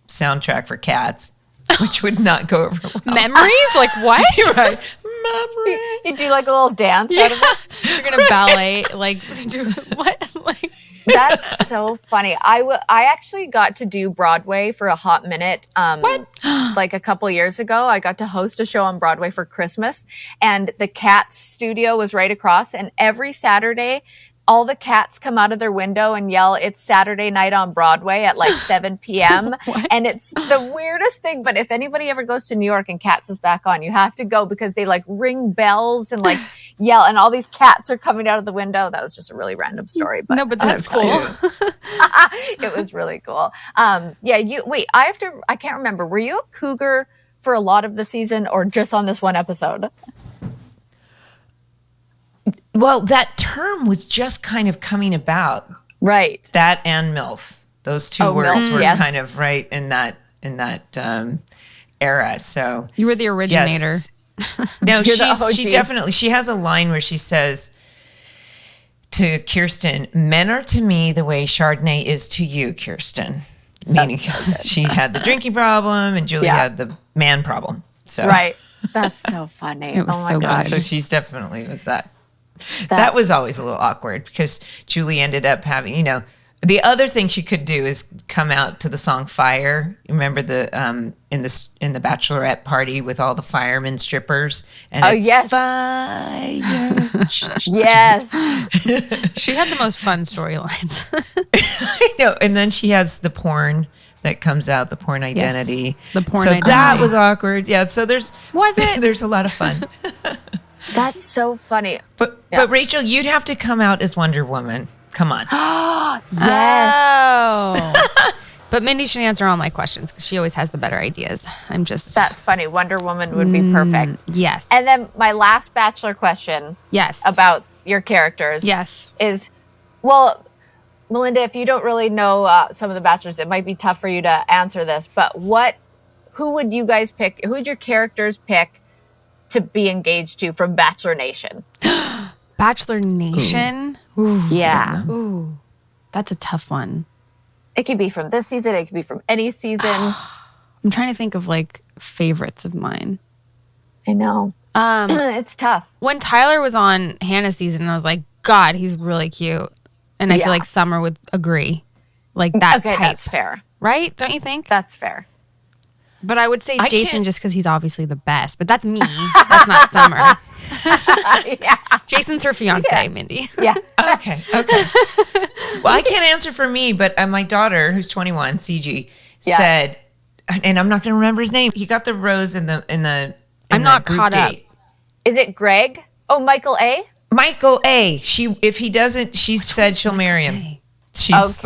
soundtrack for Cats, which would not go over well. Memories? Like what? You're right. Memories. You do like a little dance out of it. You're gonna ballet like do what? Like that's so funny. I actually got to do Broadway for a hot minute. Like a couple years ago, I got to host a show on Broadway for Christmas, and the Cats studio was right across. And every Saturday, all the cats come out of their window and yell, "It's Saturday night on Broadway" at like 7 p.m. And it's the weirdest thing. But if anybody ever goes to New York and Cats is back on, you have to go, because they like ring bells and like yell, and all these cats are coming out of the window. That was just a really random story. But no, but that's cool. It was really cool. I can't remember. Were you a cougar for a lot of the season or just on this one episode? Well, that term was just kind of coming about. Right. That and MILF. Those two words MILF, were kind of right in that era. So you were the originator. Yes. No, she has a line where she says to Kirsten, "Men are to me the way Chardonnay is to you, Kirsten." Meaning she had the drinking problem and Julie had the man problem. So right. That's so funny. It was so good. So she's definitely was that. That was always a little awkward because Julie ended up having, the other thing she could do is come out to the song Fire. Remember the in the Bachelorette party with all the firemen strippers, and it's Fire. Yes. She had the most fun storylines. I know. And then she has the porn that comes out, the porn identity. Yes, the porn identity. That was awkward. Yeah, so there's a lot of fun. That's so funny. But Rachel, you'd have to come out as Wonder Woman. Come on. Yes. Oh. But Mindy should answer all my questions because she always has the better ideas. That's funny. Wonder Woman would be perfect. Yes. And then my last Bachelor question. Yes. About your characters. Yes. Is, well, Melinda, if you don't really know some of the Bachelors, it might be tough for you to answer this. But who would you guys pick? Who would your characters pick to be engaged to from Bachelor Nation? Bachelor Nation? Ooh, yeah. Ooh, that's a tough one. It could be from this season. It could be from any season. I'm trying to think of like favorites of mine. I know. It's tough. When Tyler was on Hannah's season, I was like, God, he's really cute. And I feel like Summer would agree. Like that type. That's fair. Right? Don't you think? That's fair. But I would say Jason just because he's obviously the best. But that's me. That's not Summer. Jason's her fiance, Mindy. Yeah. Okay. Well, I can't answer for me, but my daughter, who's 21, CG, said, and I'm not going to remember his name. He got the rose in the. I'm not caught up. Is it Greg? Oh, Michael A. Michael A. If he doesn't, she said she'll marry him. She's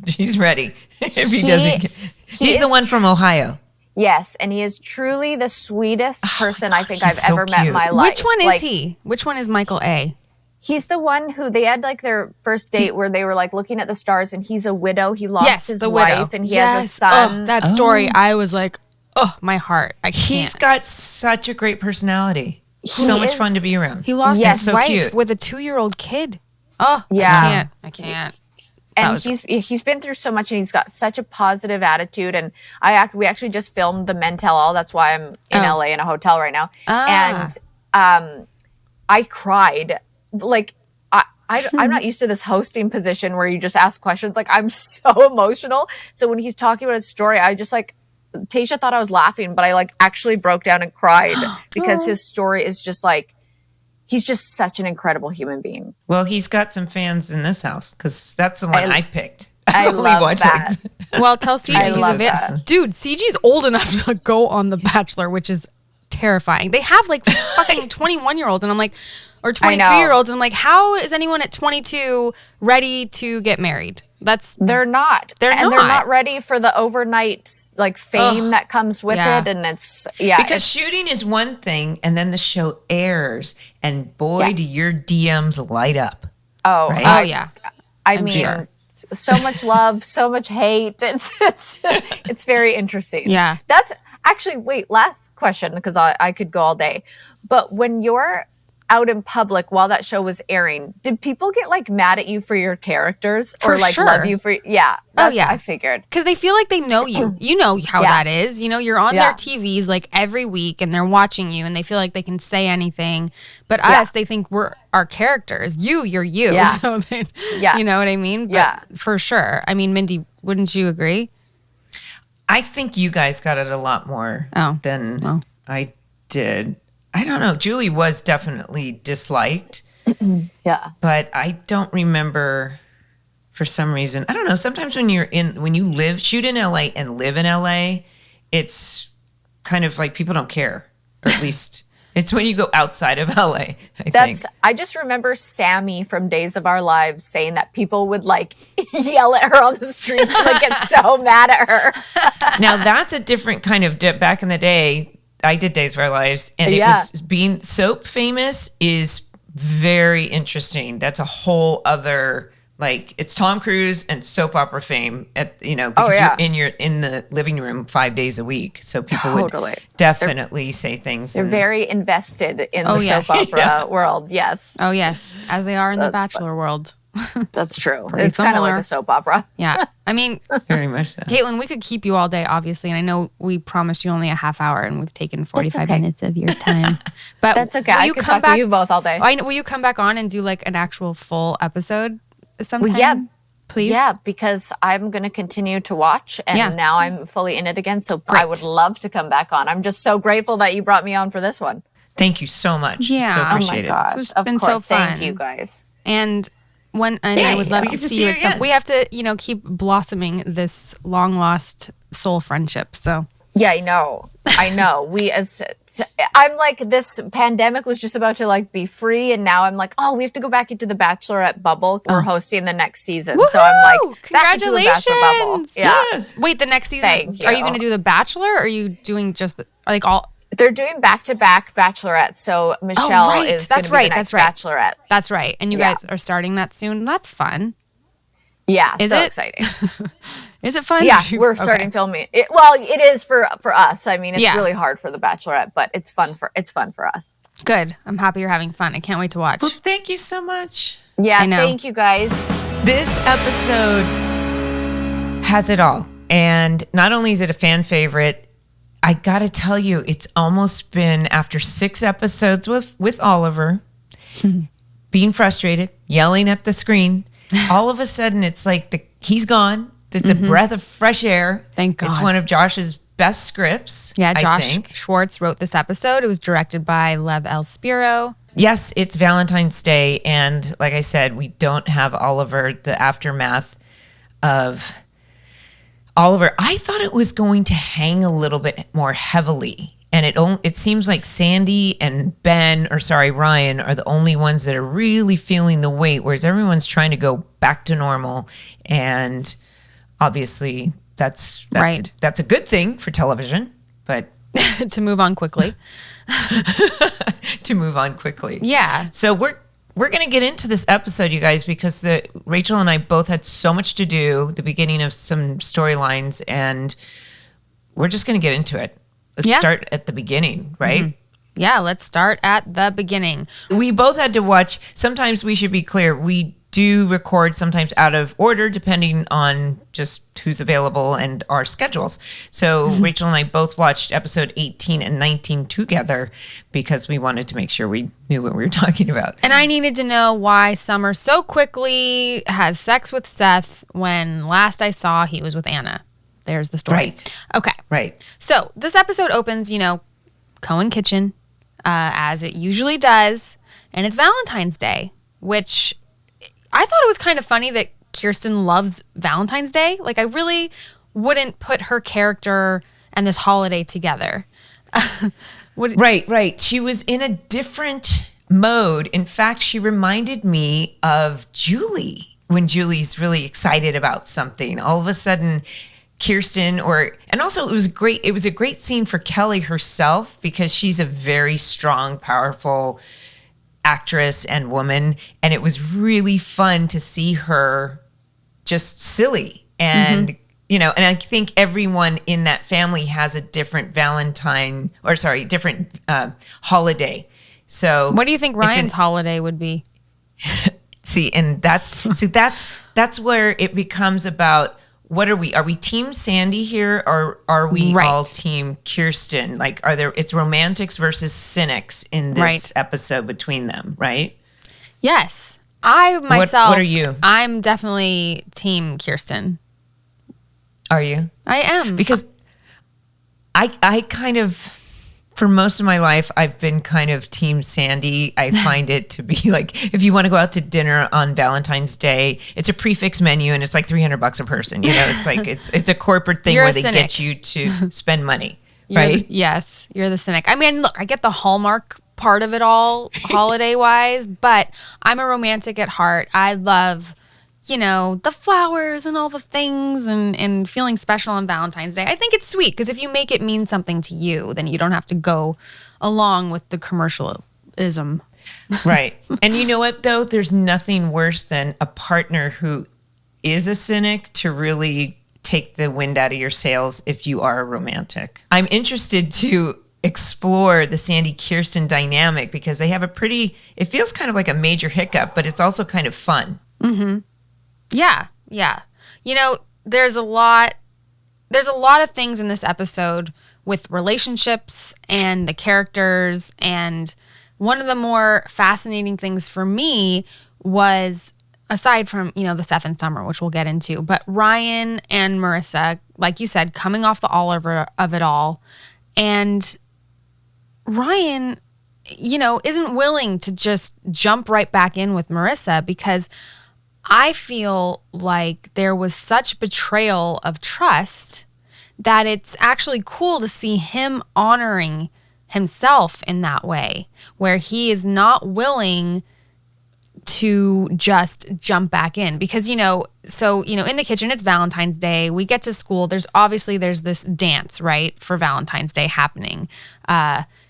she's ready. If he doesn't, he's the one from Ohio. Yes, and he is truly the sweetest person I think I've ever met in my life. Which one is he? Which one is Michael A? He's the one who they had like their first date where they were like looking at the stars, and he's a widow. He lost his wife, and he has a son. Oh, that story, I was like, oh, my heart. I can't. He's got such a great personality. So much fun to be around. He lost his wife with a 2-year-old kid. Oh, yeah. I can't. And he's been through so much, and he's got such a positive attitude. And we actually just filmed the Men Tell All. That's why I'm in LA in a hotel right now. And I cried. Like, I'm not used to this hosting position where you just ask questions. Like, I'm so emotional. So when he's talking about his story, I just like, Tayshia thought I was laughing, but I like actually broke down and cried because his story is just like, he's just such an incredible human being. Well, he's got some fans in this house because that's the one I picked. I love that. Well, tell CG he's that. Dude, CG's old enough to go on The Bachelor, which is terrifying. They have like fucking 21-year-olds, and I'm like, or 22-year-olds, and I'm like, how is anyone at 22 ready to get married? They're not. They're not ready for the overnight like fame that comes with it, and it's because shooting is one thing, and then the show airs, and boy, do your DMs light up. Oh, right? Oh yeah. I mean, so much love, so much hate. It's very interesting. Yeah. That's actually last question because I could go all day. But when you're out in public while that show was airing, did people get like mad at you for your characters or like love you for I figured because they feel like they know you. You know how that is. You know, you're on their TVs like every week and they're watching you and they feel like they can say anything, but us, they think we're our characters. You're you. So they, you know what I mean? But for sure. I mean, Mindy, wouldn't you agree? I think you guys got it a lot more than I did. I don't know. Julie was definitely disliked. But I don't remember for some reason. I don't know. Sometimes when you shoot in LA and live in LA, it's kind of like people don't care. Or at least it's when you go outside of LA, I think. I just remember Sammy from Days of Our Lives saying that people would like yell at her on the streets and like get so mad at her. Now that's a different kind of dip. Back in the day, I did Days of Our Lives, and it was being soap famous is very interesting. That's a whole other, like, it's Tom Cruise and soap opera fame because you're in the living room 5 days a week. So people would definitely say things. They're very invested in the soap opera world. Yes. Oh yes, as they are in the Bachelor world. That's true. It's kind of like a soap opera. Yeah. I mean, very much so. Kaitlyn, we could keep you all day, obviously. And I know we promised you only a half hour and we've taken 45 minutes of your time. But that's okay. I could talk to you both all day. Will you come back on and do like an actual full episode sometime? Well, yeah. Please? Yeah, because I'm going to continue to watch and now I'm fully in it again. So I would love to come back on. I'm just so grateful that you brought me on for this one. Thank you so much. Yeah. So appreciate it. Gosh. It's been so fun. Thank you guys. And I would love to see you at some. We have to, keep blossoming this long lost soul friendship. So yeah, I know. I'm like, this pandemic was just about to like be free, and now I'm like, we have to go back into the Bachelorette bubble. We're hosting the next season, Woo-hoo! So I'm like, congratulations! Back into the Bachelor bubble. Yeah. Yes. Wait, the next season? Thank you. Are you going to do the Bachelor? Or are you doing just all? They're doing back-to-back Bachelorette, so Michelle is going to be the next Bachelorette. That's right. And you guys are starting that soon. That's fun. Yeah, exciting. Is it fun? Yeah, we're starting filming. It is for us. I mean, it's really hard for the Bachelorette, but it's fun for us. Good. I'm happy you're having fun. I can't wait to watch. Well, thank you so much. Yeah, thank you guys. This episode has it all. And not only is it a fan favorite, I got to tell you, it's almost been after 6 episodes with Oliver being frustrated, yelling at the screen. All of a sudden, it's like he's gone. It's a breath of fresh air. Thank God. It's one of Josh's best scripts. Yeah, Josh Schwartz wrote this episode. It was directed by Lev L. Spiro. Yes, it's Valentine's Day. And like I said, we don't have Oliver, the aftermath of Oliver. I thought it was going to hang a little bit more heavily. And it seems like Sandy and Ryan are the only ones that are really feeling the weight, whereas everyone's trying to go back to normal. And obviously that's a good thing for television, but to move on quickly. Yeah. So we're going to get into this episode, you guys, because Rachel and I both had so much to do, the beginning of some storylines, and we're just going to get into it. Let's start at the beginning, right? Yeah, let's start at the beginning. We both had to watch. Sometimes we should be clear. We do record sometimes out of order, depending on just who's available and our schedules. So Rachel and I both watched episode 18 and 19 together because we wanted to make sure we knew what we were talking about. And I needed to know why Summer so quickly has sex with Seth when last I saw he was with Anna. There's the story. Right. Okay. Right. So this episode opens, Cohen Kitchen, as it usually does. And it's Valentine's Day, which I thought it was kind of funny that Kirsten loves Valentine's Day. Like, I really wouldn't put her character and this holiday together. Right. She was in a different mode. In fact, she reminded me of Julie when Julie's really excited about something. All of a sudden, Kirsten and also it was a great scene for Kelly herself because she's a very strong, powerful actress and woman, and it was really fun to see her just silly and and I think everyone in that family has a different different holiday. So what do you think Ryan's holiday would be? That's where it becomes about what are we? Are we team Sandy here, or are we all team Kirsten? Like, it's romantics versus cynics in this episode between them, right? Yes. I myself, what are you? I'm definitely team Kirsten. Are you? I am. Because I kind of, for most of my life, I've been kind of team Sandy. I find it to be like, if you want to go out to dinner on Valentine's Day, it's a prefix menu and it's like $300 a person. It's like, it's a corporate thing where they get you to spend money, right? Yes, you're the cynic. I mean, look, I get the Hallmark part of it all, holiday-wise, but I'm a romantic at heart. I love, the flowers and all the things and feeling special on Valentine's Day. I think it's sweet because if you make it mean something to you, then you don't have to go along with the commercialism. Right. And you know what, though? There's nothing worse than a partner who is a cynic to really take the wind out of your sails if you are a romantic. I'm interested to explore the Sandy Kirsten dynamic because they have it feels kind of like a major hiccup, but it's also kind of fun. Mm-hmm. Yeah. There's a lot of things in this episode with relationships and the characters, and one of the more fascinating things for me was, aside from, the Seth and Summer, which we'll get into, but Ryan and Marissa, like you said, coming off the Oliver of it all, and Ryan, isn't willing to just jump right back in with Marissa because I feel like there was such betrayal of trust that it's actually cool to see him honoring himself in that way, where he is not willing to just jump back in because, in the kitchen, it's Valentine's Day. We get to school. There's this dance, right, for Valentine's Day happening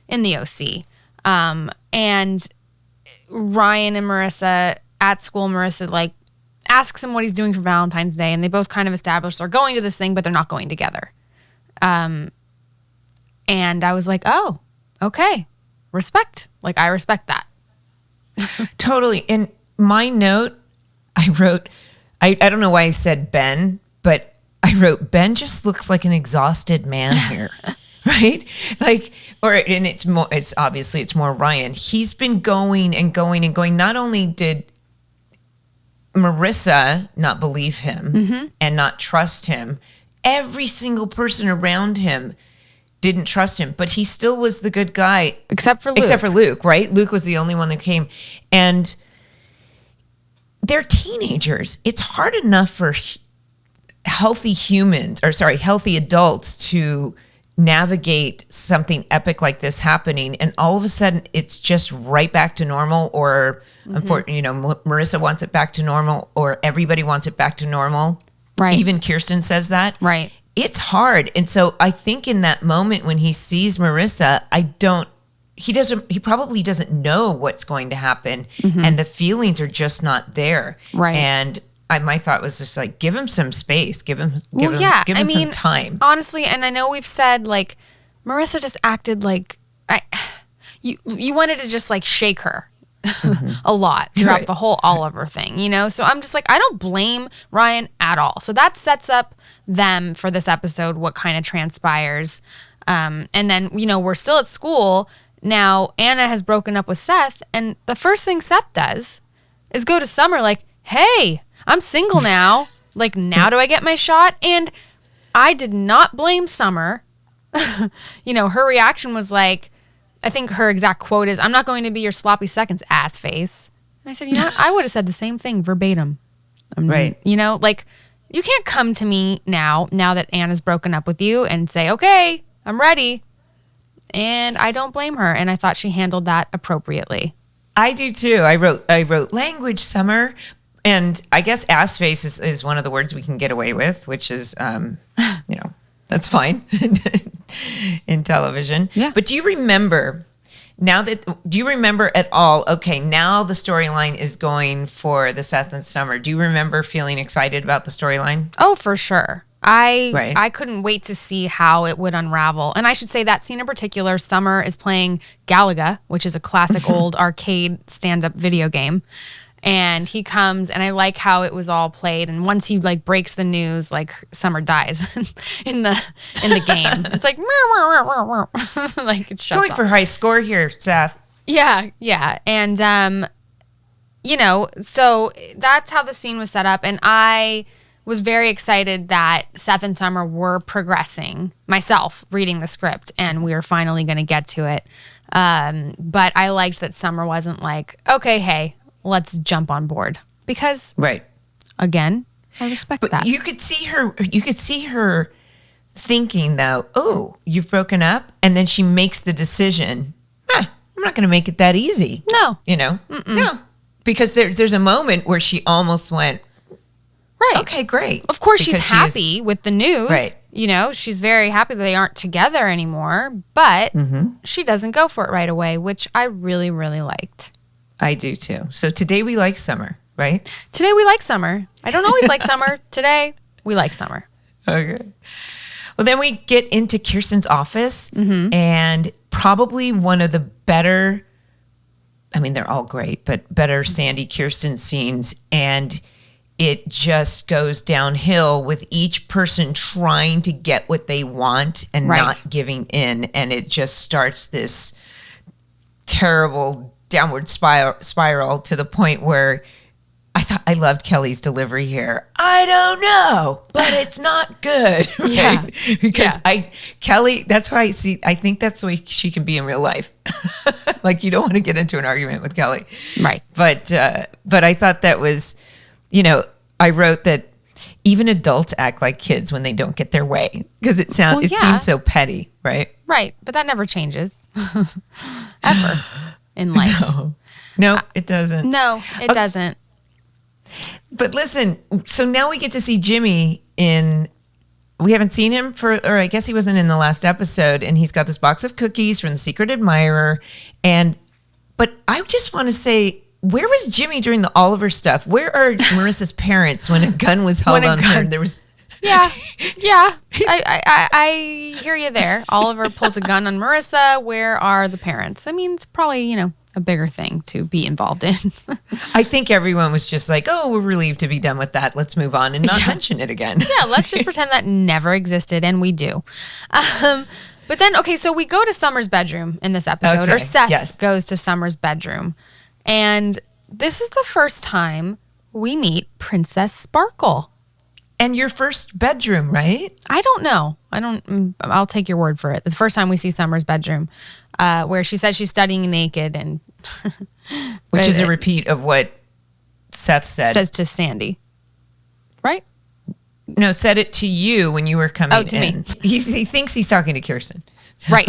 in the OC. And Ryan and Marissa at school, Marissa, asks him what he's doing for Valentine's Day, and they both kind of establish they're going to this thing, but they're not going together. And I was like, oh, okay, respect. I respect that. Totally. In my note, I wrote, I don't know why I said Ben, but I wrote, Ben just looks like an exhausted man here. Right? It's obviously more Ryan. He's been going and going and going. Not only did Marissa not believe him and not trust him, every single person around him didn't trust him, but he still was the good guy. Except for Luke, right? Luke was the only one that came. And they're teenagers. It's hard enough for healthy adults to navigate something epic like this happening, and all of a sudden it's just right back to normal, or Marissa wants it back to normal, or everybody wants it back to normal. Right. Even Kirsten says that. Right. It's hard. And so I think in that moment when he sees Marissa, he probably doesn't know what's going to happen, and the feelings are just not there. Right. And my thought was just give him some space, give him some time. Honestly, and I know we've said Marissa just acted you wanted to just like shake her a lot throughout the whole Oliver thing, you know? So I'm just like, I don't blame Ryan at all. So that sets up them for this episode, what kind of transpires. And then, you know, we're still at school. Now, Anna has broken up with Seth, and the first thing Seth does is go to Summer like, hey, I'm single now. Like, now do I get my shot? And I did not blame Summer. You know, her reaction was like, I think her exact quote is, I'm not going to be your sloppy seconds, ass face. And I said, you know what? I would have said the same thing verbatim. Right. You know, like, you can't come to me now that Anna's broken up with you and say, okay, I'm ready. And I don't blame her. And I thought she handled that appropriately. I do too. I wrote language, Summer. And I guess ass face is one of the words we can get away with, which is, you know, that's fine in television. Yeah. But do you remember at all, okay, now the storyline is going for the Seth and Summer. Do you remember feeling excited about the storyline? Oh, for sure. I couldn't wait to see how it would unravel. And I should say that scene in particular, Summer is playing Galaga, which is a classic old arcade stand-up video game. And he comes, and I like how it was all played. And once he like breaks the news, like Summer dies in the game. It's like like it shuts Going off. for high score here, Seth. Yeah. And you know, so that's how the scene was set up. And I was very excited that Seth and Summer were progressing, myself reading the script, and we were finally going to get to it. But I liked that Summer wasn't like, okay, hey, let's jump on board. Because, right, again, I respect that. You could see her thinking, though, oh, you've broken up? And then she makes the decision, I'm not going to make it that easy. No. You know? No. Because there's a moment where she almost went, right. Okay, great. Of course, she's happy with the news. Right. You know, she's very happy that they aren't together anymore. But she doesn't go for it right away, which I really, really liked. I do too. So today we like Summer, right? Today we like Summer. I don't always like Summer. Today we like Summer. Okay. Well, then we get into Kirsten's office, and probably one of the better, I mean, they're all great, but better Sandy Kirsten scenes. And it just goes downhill with each person trying to get what they want and not giving in. And it just starts this terrible downward spiral to the point where I loved Kelly's delivery here. I don't know, but it's not good. Right? Yeah. Because Kelly, that's why I think that's the way she can be in real life. Like, you don't want to get into an argument with Kelly. Right. But I thought that was, you know, I wrote that even adults act like kids when they don't get their way, because it seems so petty, right? Right. But that never changes ever in life. No, it doesn't. No, it doesn't. But listen, so now we get to see Jimmy we haven't seen him or I guess he wasn't in the last episode, and he's got this box of cookies from the Secret Admirer. But I just want to say, where was Jimmy during the Oliver stuff? Where are Marissa's parents when a gun was held on her? There was... Yeah. I hear you there. Oliver pulls a gun on Marissa. Where are the parents? I mean, it's probably, you know, a bigger thing to be involved in. I think everyone was just like, oh, we're relieved to be done with that. Let's move on and not mention it again. Yeah, let's just pretend that never existed, and we do. But then, okay, so we go to Summer's bedroom in this episode, or Seth goes to Summer's bedroom. And this is the first time we meet Princess Sparkle. And your first bedroom, right? I don't know. I'll take your word for it. The first time we see Summer's bedroom, where she says she's studying naked, and which is a repeat of what Seth says to Sandy, right? No, said it to you when you were coming in. Me. He thinks he's talking to Kirsten. Right.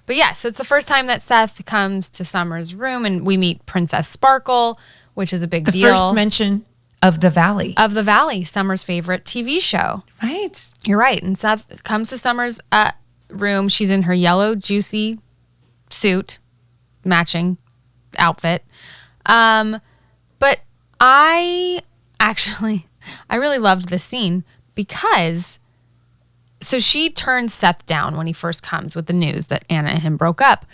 But yeah, so it's the first time that Seth comes to Summer's room, and we meet Princess Sparkle, which is a big deal. The first mention of The Valley. Of The Valley, Summer's favorite TV show. Right. You're right. And Seth comes to Summer's room. She's in her yellow, juicy suit, matching outfit. But I really loved this scene because... So she turns Seth down when he first comes with the news that Anna and him broke up.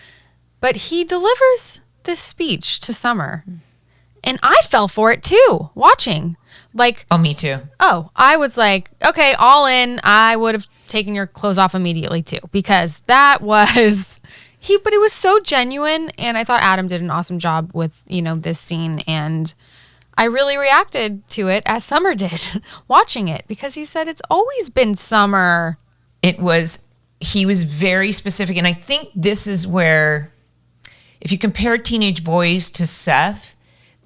But he delivers this speech to Summer. And I fell for it too, watching. Like, Oh, me too. I was like, okay, all in. I would have taken your clothes off immediately too, because that was but it was so genuine. And I thought Adam did an awesome job with, this scene. And I really reacted to it as Summer did watching it, because he said it's always been Summer. He was very specific. And I think this is where, if you compare Teenage Boys to Seth,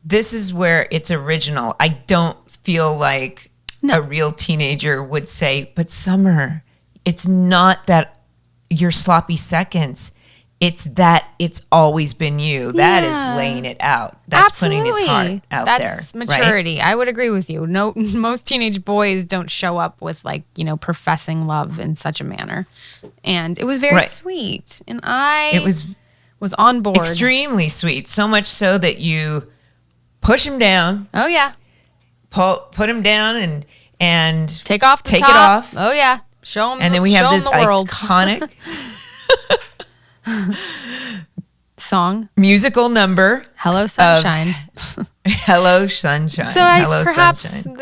this is where it's original. I don't feel like a real teenager would say, but Summer, it's not that you're sloppy seconds. It's that it's always been you. That is laying it out. That's putting his heart out there. That's maturity. Right? I would agree with you. No, most teenage boys don't show up with professing love in such a manner. And it was very sweet. And I was on board. Extremely sweet. So much so that you push him down. Oh yeah. Put him down and take off the top. It off. Oh yeah. Show him. And then we have this iconic song, musical number. Hello Sunshine. Hello Sunshine. So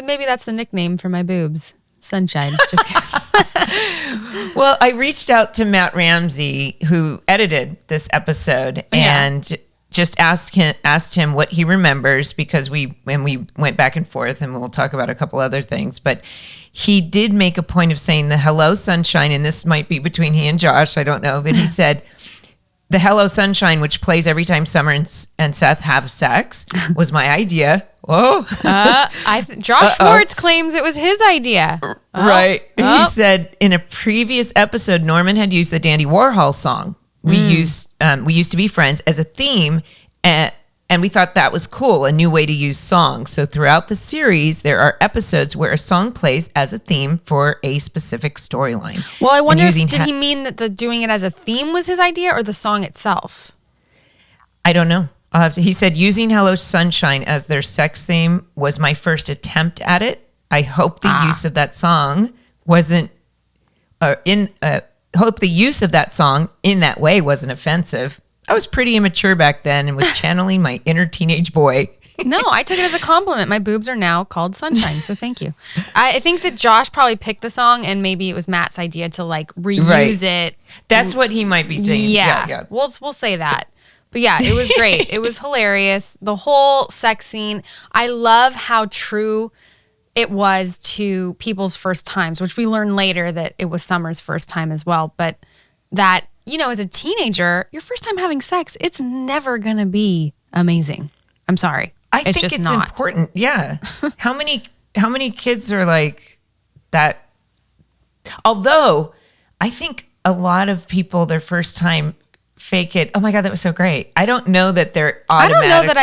maybe that's the nickname for my boobs. Sunshine. Just kidding. Well, I reached out to Matt Ramsey, who edited this episode, and just asked him what he remembers, because we went back and forth, and we'll talk about a couple other things. But he did make a point of saying the Hello Sunshine, and this might be between he and Josh, I don't know, but he said the Hello Sunshine, which plays every time Summer and Seth have sex, was my idea. Whoa. Josh Schwartz claims it was his idea. Right. He said in a previous episode, Norman had used the Dandy Warhol song. We used to be friends as a theme, and we thought that was cool, a new way to use songs. So throughout the series, there are episodes where a song plays as a theme for a specific storyline. Well, I wonder, did he mean that the doing it as a theme was his idea, or the song itself? I don't know. He said using Hello Sunshine as their sex theme was my first attempt at it. I hope the use of that song wasn't hope the use of that song in that way wasn't offensive. I was pretty immature back then and was channeling my inner teenage boy. No, I took it as a compliment. My boobs are now called Sunshine, so thank you. I think that Josh probably picked the song, and maybe it was Matt's idea to reuse it. That's what he might be saying. Yeah. We'll say that. But yeah, it was great. It was hilarious. The whole sex scene. I love how true it was to people's first times, which we learned later that it was Summer's first time as well. But that, as a teenager, your first time having sex, it's never going to be amazing. I'm sorry. I think it's important. Yeah. How many kids are like that? Although I think a lot of people, their first time, fake it. Oh my God, that was so great. I don't know that they're automatically. I don't know that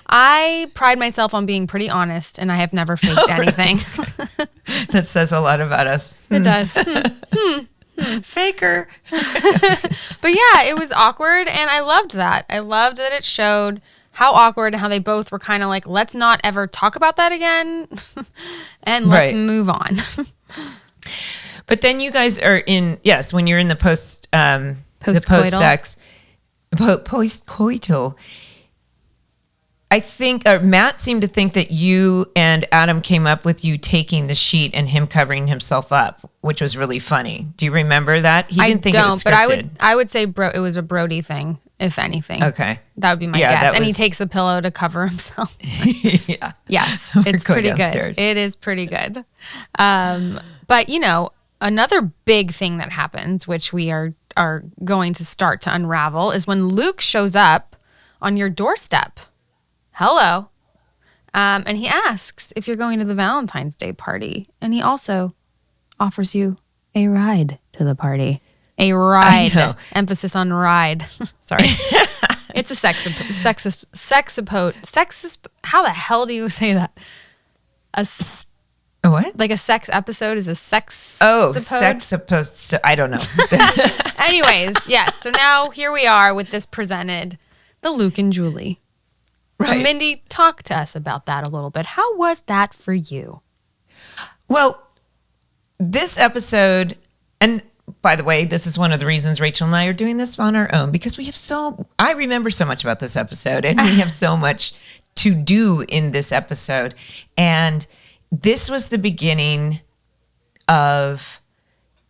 I pride myself on being pretty honest, and I have never faked anything. That says a lot about us. It does. Faker. But yeah, it was awkward, and I loved that. I loved that it showed how awkward and how they both were kind of like, let's not ever talk about that again, and let's move on. But then you guys are when you're in the post-sex, post-coital, I think Matt seemed to think that you and Adam came up with you taking the sheet and him covering himself up, which was really funny. Do you remember that? He didn't think it was scripted. But I would say it was a Brody thing, if anything. Okay. That would be my guess. And he takes the pillow to cover himself. Yeah. Yes, it's pretty good. It is pretty good. But, another big thing that happens, which we are going to start to unravel, is when Luke shows up on your doorstep. Hello. And he asks if you're going to the Valentine's Day party. And he also offers you a ride to the party. A ride. Emphasis on ride. Sorry. It's a sexist. How the hell do you say that? What? Like a sex episode is a sex. Oh, sexapode. I don't know. Anyways, yes. So now here we are with this presented, the Luke and Julie. Right. So Mindy, talk to us about that a little bit. How was that for you? Well, this episode, and by the way, this is one of the reasons Rachel and I are doing this on our own, because I remember so much about this episode, and we have so much to do in this episode. And this was the beginning of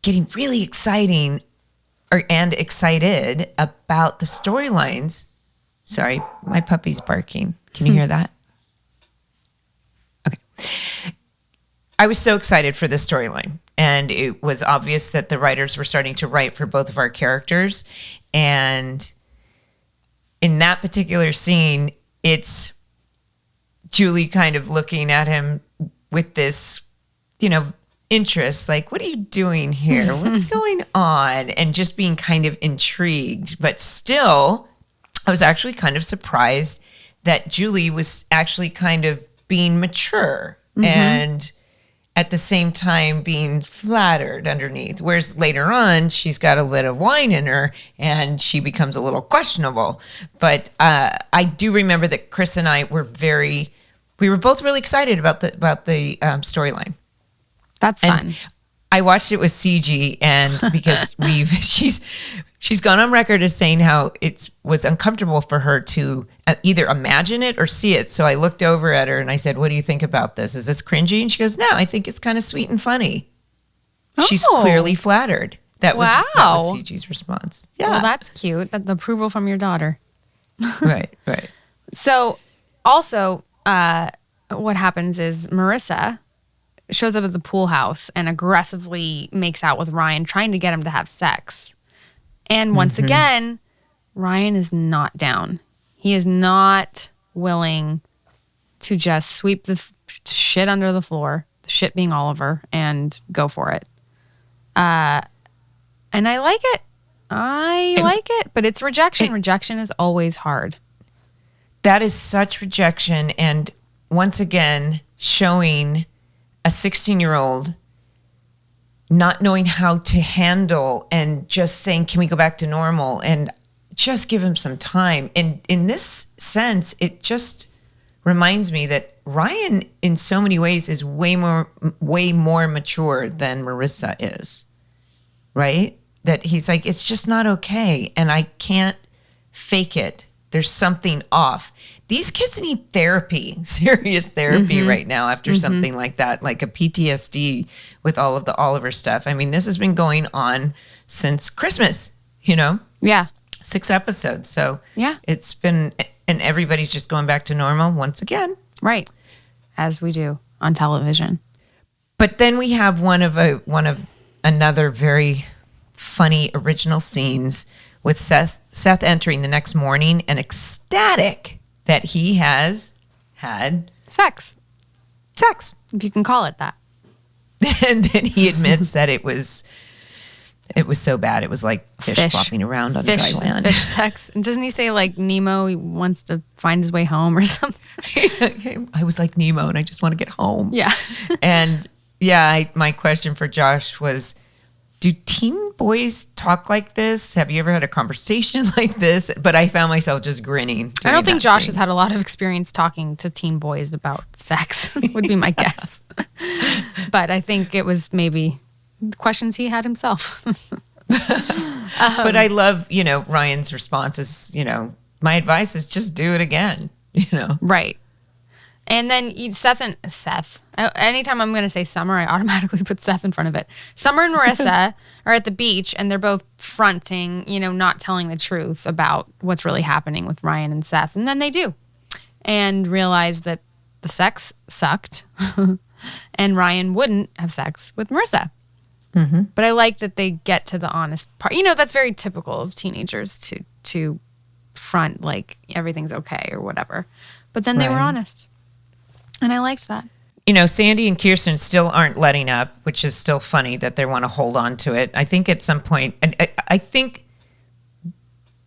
getting really excited about the storylines. Sorry, my puppy's barking. Can you hear that? Okay. I was so excited for this storyline, and it was obvious that the writers were starting to write for both of our characters. And in that particular scene, it's Julie kind of looking at him with this, interest, like, what are you doing here? What's going on? And just being kind of intrigued. But still, I was actually kind of surprised that Julie was actually kind of being mature and at the same time being flattered underneath. Whereas later on, she's got a bit of wine in her and she becomes a little questionable. But I do remember that Chris and I were both really excited about the storyline. That's fun. And I watched it with CG, and because she's gone on record as saying how it was uncomfortable for her to either imagine it or see it. So I looked over at her and I said, "What do you think about this? Is this cringy?" And she goes, "No, I think it's kind of sweet and funny." She's clearly flattered. That was CG's response. Yeah, well, that's cute. The approval from your daughter. Right. So, also, what happens is Marissa shows up at the pool house and aggressively makes out with Ryan, trying to get him to have sex. And once again, Ryan is not down. He is not willing to just sweep the shit under the floor, the shit being Oliver, and go for it. And I like it. I like it, but it's rejection. Rejection is always hard. That is such rejection. And once again, showing a 16-year-old not knowing how to handle and just saying, can we go back to normal? And just give him some time. And in this sense, it just reminds me that Ryan, in so many ways, is way more mature than Marissa is, right? That he's like, it's just not okay, and I can't fake it. There's something off. These kids need therapy, serious therapy right now after something like that, like a PTSD with all of the Oliver stuff. I mean, this has been going on since Christmas, Yeah. 6 episodes. So yeah, it's been, and everybody's just going back to normal once again. Right. As we do on television. But then we have one of another very funny original scenes with Seth entering the next morning and ecstatic that he has had sex, if you can call it that. And then he admits that it was so bad. It was like fish flopping around on dry land. Fish sex. And doesn't he say like Nemo, he wants to find his way home or something? I was like Nemo and I just want to get home. Yeah. And yeah, my question for Josh was, do teen boys talk like this? Have you ever had a conversation like this? But I found myself just grinning. I don't think Josh has had a lot of experience talking to teen boys about sex, would be my guess. But I think it was maybe questions he had himself. But I love, Ryan's response is, my advice is just do it again, Right. And then Seth. Anytime I'm going to say Summer, I automatically put Seth in front of it. Summer and Marissa are at the beach, and they're both fronting, not telling the truth about what's really happening with Ryan and Seth. And then they do, and realize that the sex sucked, and Ryan wouldn't have sex with Marissa. But I like that they get to the honest part. That's very typical of teenagers to front like everything's okay or whatever. But then they were honest. And I liked that. Sandy and Kirsten still aren't letting up, which is still funny that they want to hold on to it. I think at some point, and I think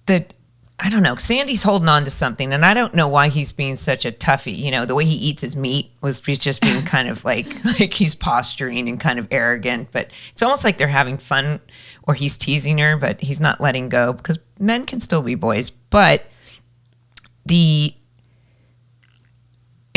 that, I don't know, Sandy's holding on to something, and I don't know why he's being such a toughie. The way he eats his meat he's just being kind of like he's posturing and kind of arrogant, but it's almost like they're having fun, or he's teasing her, but he's not letting go, because men can still be boys. But in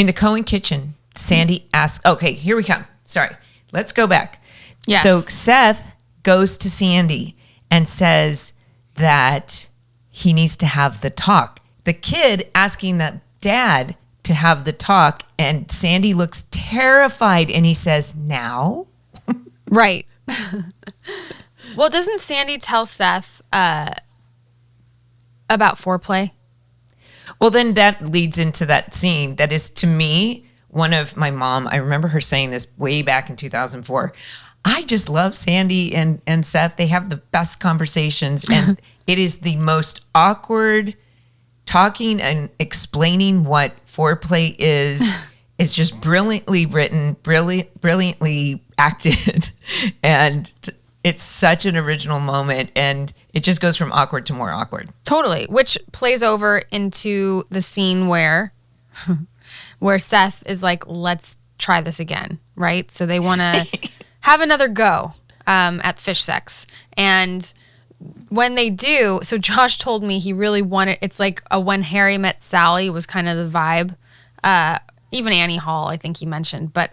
the Cohen kitchen, Sandy asks, okay, here we come. Sorry. Let's go back. Yes. So Seth goes to Sandy and says that he needs to have the talk. The kid asking the dad to have the talk, and Sandy looks terrified, and he says, now? Right. Well, doesn't Sandy tell Seth about foreplay? Well, then that leads into that scene that is, to me, one of my mom. I remember her saying this way back in 2004. I just love Sandy and Seth. They have the best conversations, and it is the most awkward talking and explaining what foreplay is. It's just brilliantly written, brilliantly acted, and it's such an original moment, and it just goes from awkward to more awkward. Totally, which plays over into the scene where Seth is like, let's try this again, right? So they want to have another go at fish sex. And when they do, so Josh told me he really wanted, it's like a When Harry Met Sally was kind of the vibe. Even Annie Hall, I think he mentioned. But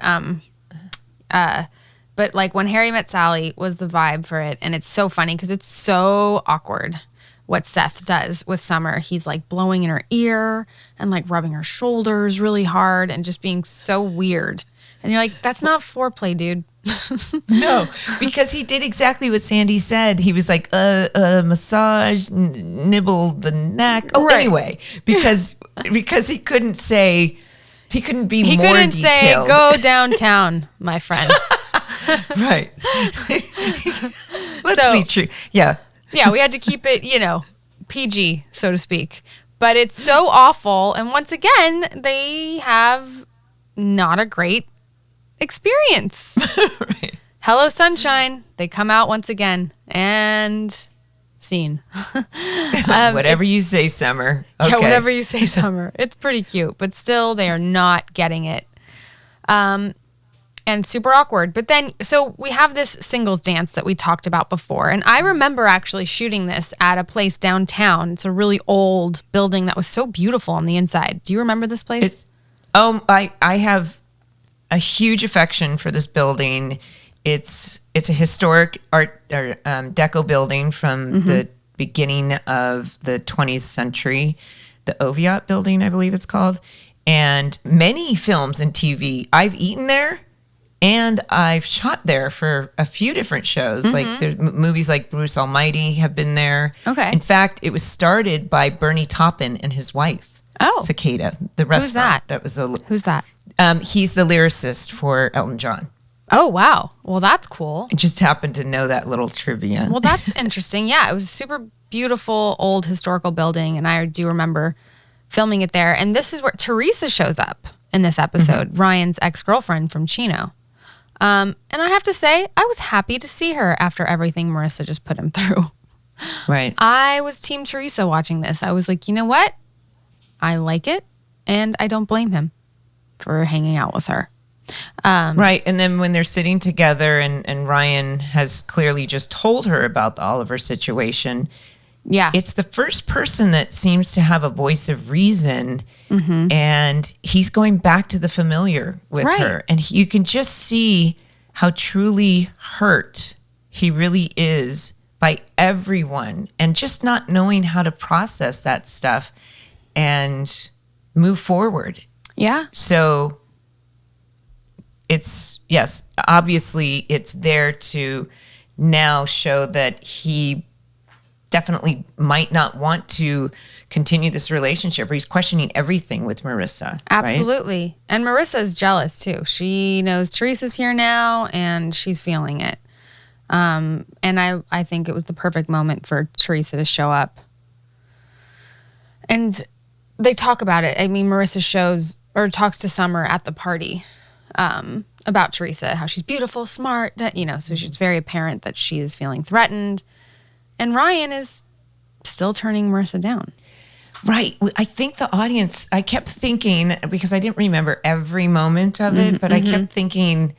like When Harry Met Sally was the vibe for it. And it's so funny because it's so awkward what Seth does with Summer. He's like blowing in her ear and like rubbing her shoulders really hard and just being so weird. And you're like, that's not foreplay, dude. No, because he did exactly what Sandy said. He was like, massage, nibble the neck. Oh, right. Anyway, because he couldn't say, he couldn't be more detailed. He couldn't say, go downtown, my friend. Right. Let's be true. Yeah. Yeah, we had to keep it, PG, so to speak. But it's so awful. And once again, they have not a great experience. Right. Hello, sunshine. They come out once again and scene. Whatever you say, Summer. Okay. Yeah, whatever you say, Summer. It's pretty cute, but still they are not getting it. And super awkward. But then, so we have this singles dance that we talked about before. And I remember actually shooting this at a place downtown. It's a really old building that was so beautiful on the inside. Do you remember this place? I have a huge affection for this building. It's a historic art or deco building from the beginning of the 20th century, the Oviatt building, I believe it's called. And many films and TV, I've eaten there and I've shot there for a few different shows. Like there's movies like Bruce Almighty have been there. Okay. In fact, it was started by Bernie Taupin and his wife. Oh. Cicada, the restaurant. Who's that? Who's that? He's the lyricist for Elton John. Oh, wow. Well, that's cool. I just happened to know that little trivia. Well, that's interesting. Yeah, it was a super beautiful old historical building, and I do remember filming it there. And this is where Teresa shows up in this episode, Ryan's ex-girlfriend from Chino. And I have to say, I was happy to see her after everything Marissa just put him through. Right. I was Team Teresa watching this. I was like, you know what? I like it, and I don't blame him for hanging out with her. Right. And then when they're sitting together and Ryan has clearly just told her about the Oliver situation. Yeah. It's the first person that seems to have a voice of reason. And he's going back to the familiar with her. And you can just see how truly hurt he really is by everyone and just not knowing how to process that stuff and move forward. Yeah. So yes, obviously it's there to now show that he definitely might not want to continue this relationship, or he's questioning everything with Marissa. Absolutely. Right? And Marissa's jealous too. She knows Teresa's here now and she's feeling it. And I think it was the perfect moment for Teresa to show up. And they talk about it. I mean, Marissa talks to Summer at the party about Teresa, how she's beautiful, smart, so it's very apparent that she is feeling threatened. And Ryan is still turning Marissa down. Right. I think the audience, I kept thinking, because I didn't remember every moment of it, but I kept thinking,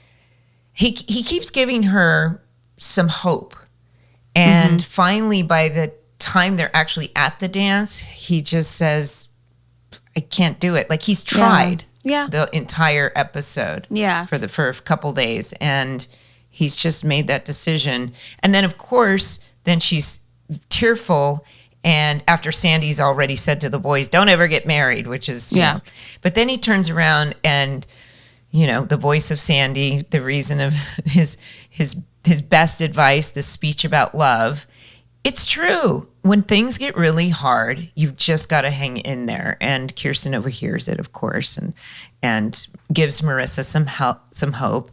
he keeps giving her some hope. And finally, by the time they're actually at the dance, he just says, I can't do it. Like he's tried the entire episode for a couple days. And He's just made that decision. And then, of course, then she's tearful. And after Sandy's already said to the boys, don't ever get married, which is, you know. But then he turns around and, you know, the voice of Sandy, the reason of his best advice, the speech about love. It's true. When things get really hard, you've just got to hang in there. And Kirsten overhears it, of course, and gives Marissa some hope.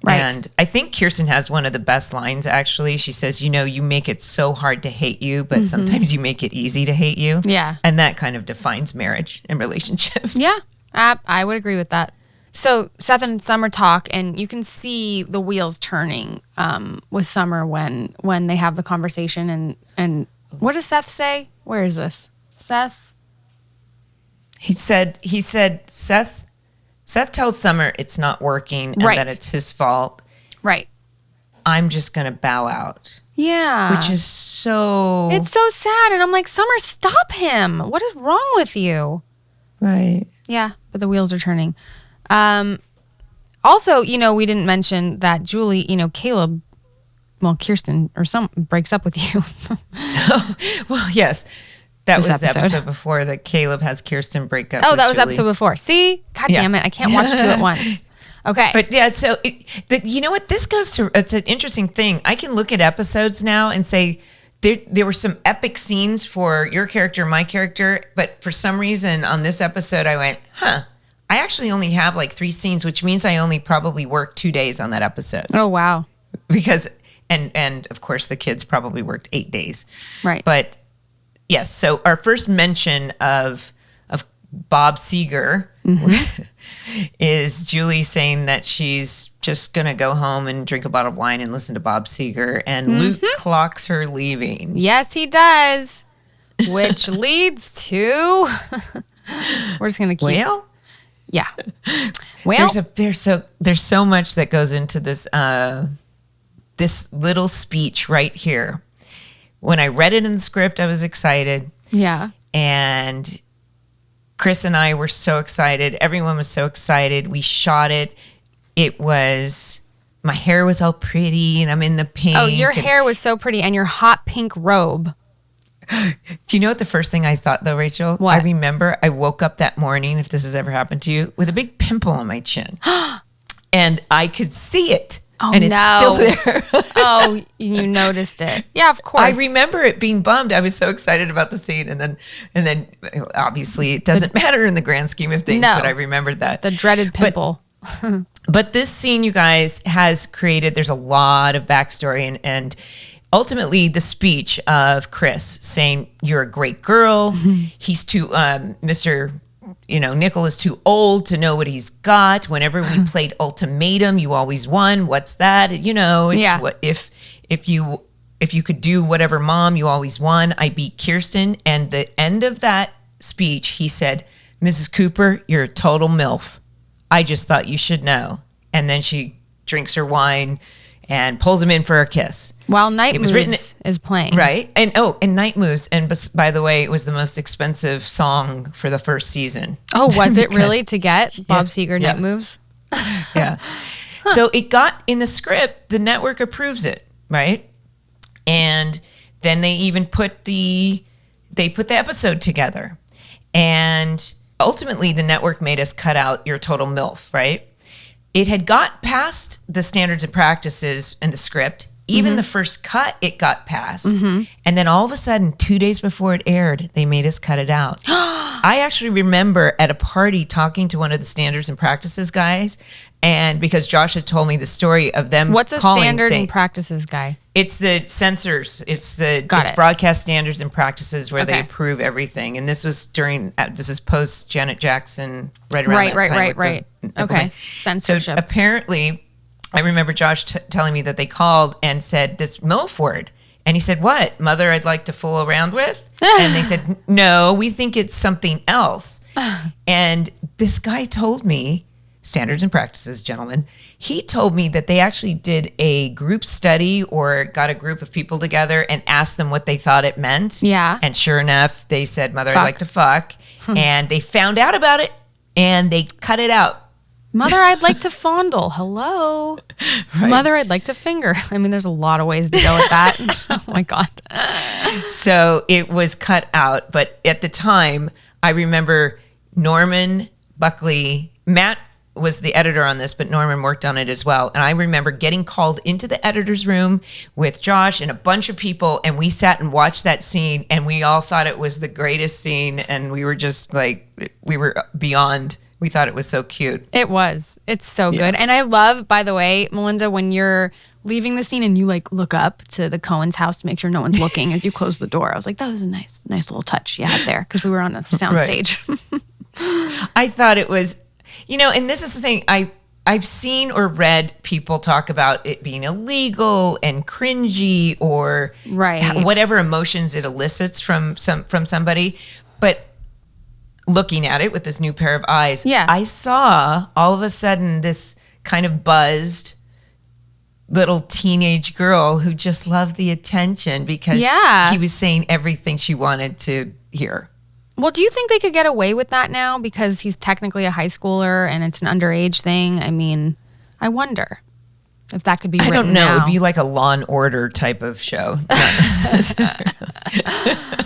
Right. And I think Kirsten has one of the best lines, actually. She says, you know, you make it so hard to hate you, but sometimes you make it easy to hate you. Yeah. And that kind of defines marriage and relationships. Yeah, I would agree with that. So Seth and Summer talk, and you can see the wheels turning with Summer when they have the conversation. And what does Seth say? Where is this? Seth? He said Seth tells Summer it's not working and that it's his fault. Right. I'm just going to bow out. Yeah. Which is so... It's so sad. And I'm like, Summer, stop him. What is wrong with you? Right. Yeah, but the wheels are turning. Also, you know, we didn't mention that Julie, you know, Kirsten breaks up with you. Well, yes. That was the episode before that Caleb has Kirsten break up. Oh, that was the episode before. See? God damn it. I can't watch two at once. Okay. But yeah, so you know what? This goes to, it's an interesting thing. I can look at episodes now and say there were some epic scenes for your character, my character. But for some reason on this episode, I went, I actually only have like 3 scenes, which means I only probably worked 2 days on that episode. Oh, wow. Because, and of course the kids probably worked 8 days. Right. But yes, so our first mention of Bob Seger is Julie saying that she's just going to go home and drink a bottle of wine and listen to Bob Seger, and Luke clocks her leaving. Yes, he does, which leads to... We're just going to keep... Well... Yeah. Well, there's so much that goes into this this little speech right here. When I read it in the script, I was excited. Yeah. And Chris and I were so excited. Everyone was so excited. We shot it. It was, my hair was all pretty and I'm in the pink. Oh, your hair was so pretty and your hot pink robe. Do you know what the first thing I thought, though, Rachel? What? I remember I woke up that morning, if this has ever happened to you, with a big pimple on my chin. And I could see it. Oh, and it's still there. Oh, you noticed it. Yeah, of course. I remember it being bummed. I was so excited about the scene. And then obviously, it doesn't matter in the grand scheme of things, but I remembered that. The dreaded pimple. But this scene, you guys, has created, there's a lot of backstory and ultimately, the speech of Chris saying, you're a great girl. He's too, Mr. Nickel is too old to know what he's got. Whenever we played Ultimatum, you always won. What's that? If you could do whatever, Mom, you always won. I beat Kirsten. And the end of that speech, he said, Mrs. Cooper, you're a total MILF. I just thought you should know. And then she drinks her wine and pulls him in for a kiss. While Night Moves is playing. Right. And Night Moves. And by the way, it was the most expensive song for the first season. Oh, was it really to get Bob Seger Night Moves? Yeah. So it got in the script, the network approves it, right? And then they even put the episode together. And ultimately the network made us cut out your total MILF, right? It had got past the standards and practices in the script. Even the first cut, it got past. And then all of a sudden, 2 days before it aired, they made us cut it out. I actually remember at a party talking to one of the standards and practices guys, and because Josh had told me the story of them What's a standard and practices guy? It's the censors. It's broadcast standards and practices where they approve everything. And this was this is post Janet Jackson, right around that time. Right. Okay. Censorship. So apparently, I remember Josh telling me that they called and said this MILF word. And he said, what? Mother I'd like to fool around with? And they said, no, we think it's something else. And this guy told me, standards and practices, gentlemen, he told me that they actually did a group study or got a group of people together and asked them what they thought it meant. Yeah. And sure enough, they said, Mother, I'd like to fuck. And they found out about it and they cut it out. Mother, I'd like to fondle. Hello. Right. Mother, I'd like to finger. I mean, there's a lot of ways to go with that. Oh my God. So it was cut out. But at the time, I remember Norman Buckley, Matt was the editor on this, but Norman worked on it as well. And I remember getting called into the editor's room with Josh and a bunch of people, and we sat and watched that scene, and we all thought it was the greatest scene, and we were just like, we were beyond, we thought it was so cute. It was. It's so good. And I love, by the way, Melinda, when you're leaving the scene and you like look up to the Cohen's house to make sure no one's looking as you close the door. I was like, that was a nice little touch you had there, because we were on a soundstage. I thought it was, you know, and this is the thing, I've seen or read people talk about it being illegal and cringy or whatever emotions it elicits from somebody, but looking at it with this new pair of eyes, I saw all of a sudden this kind of buzzed little teenage girl who just loved the attention because he was saying everything she wanted to hear. Well, do you think they could get away with that now because he's technically a high schooler and it's an underage thing? I mean, I wonder if that could be written I don't know. now. It'd be like a Law and Order type of show.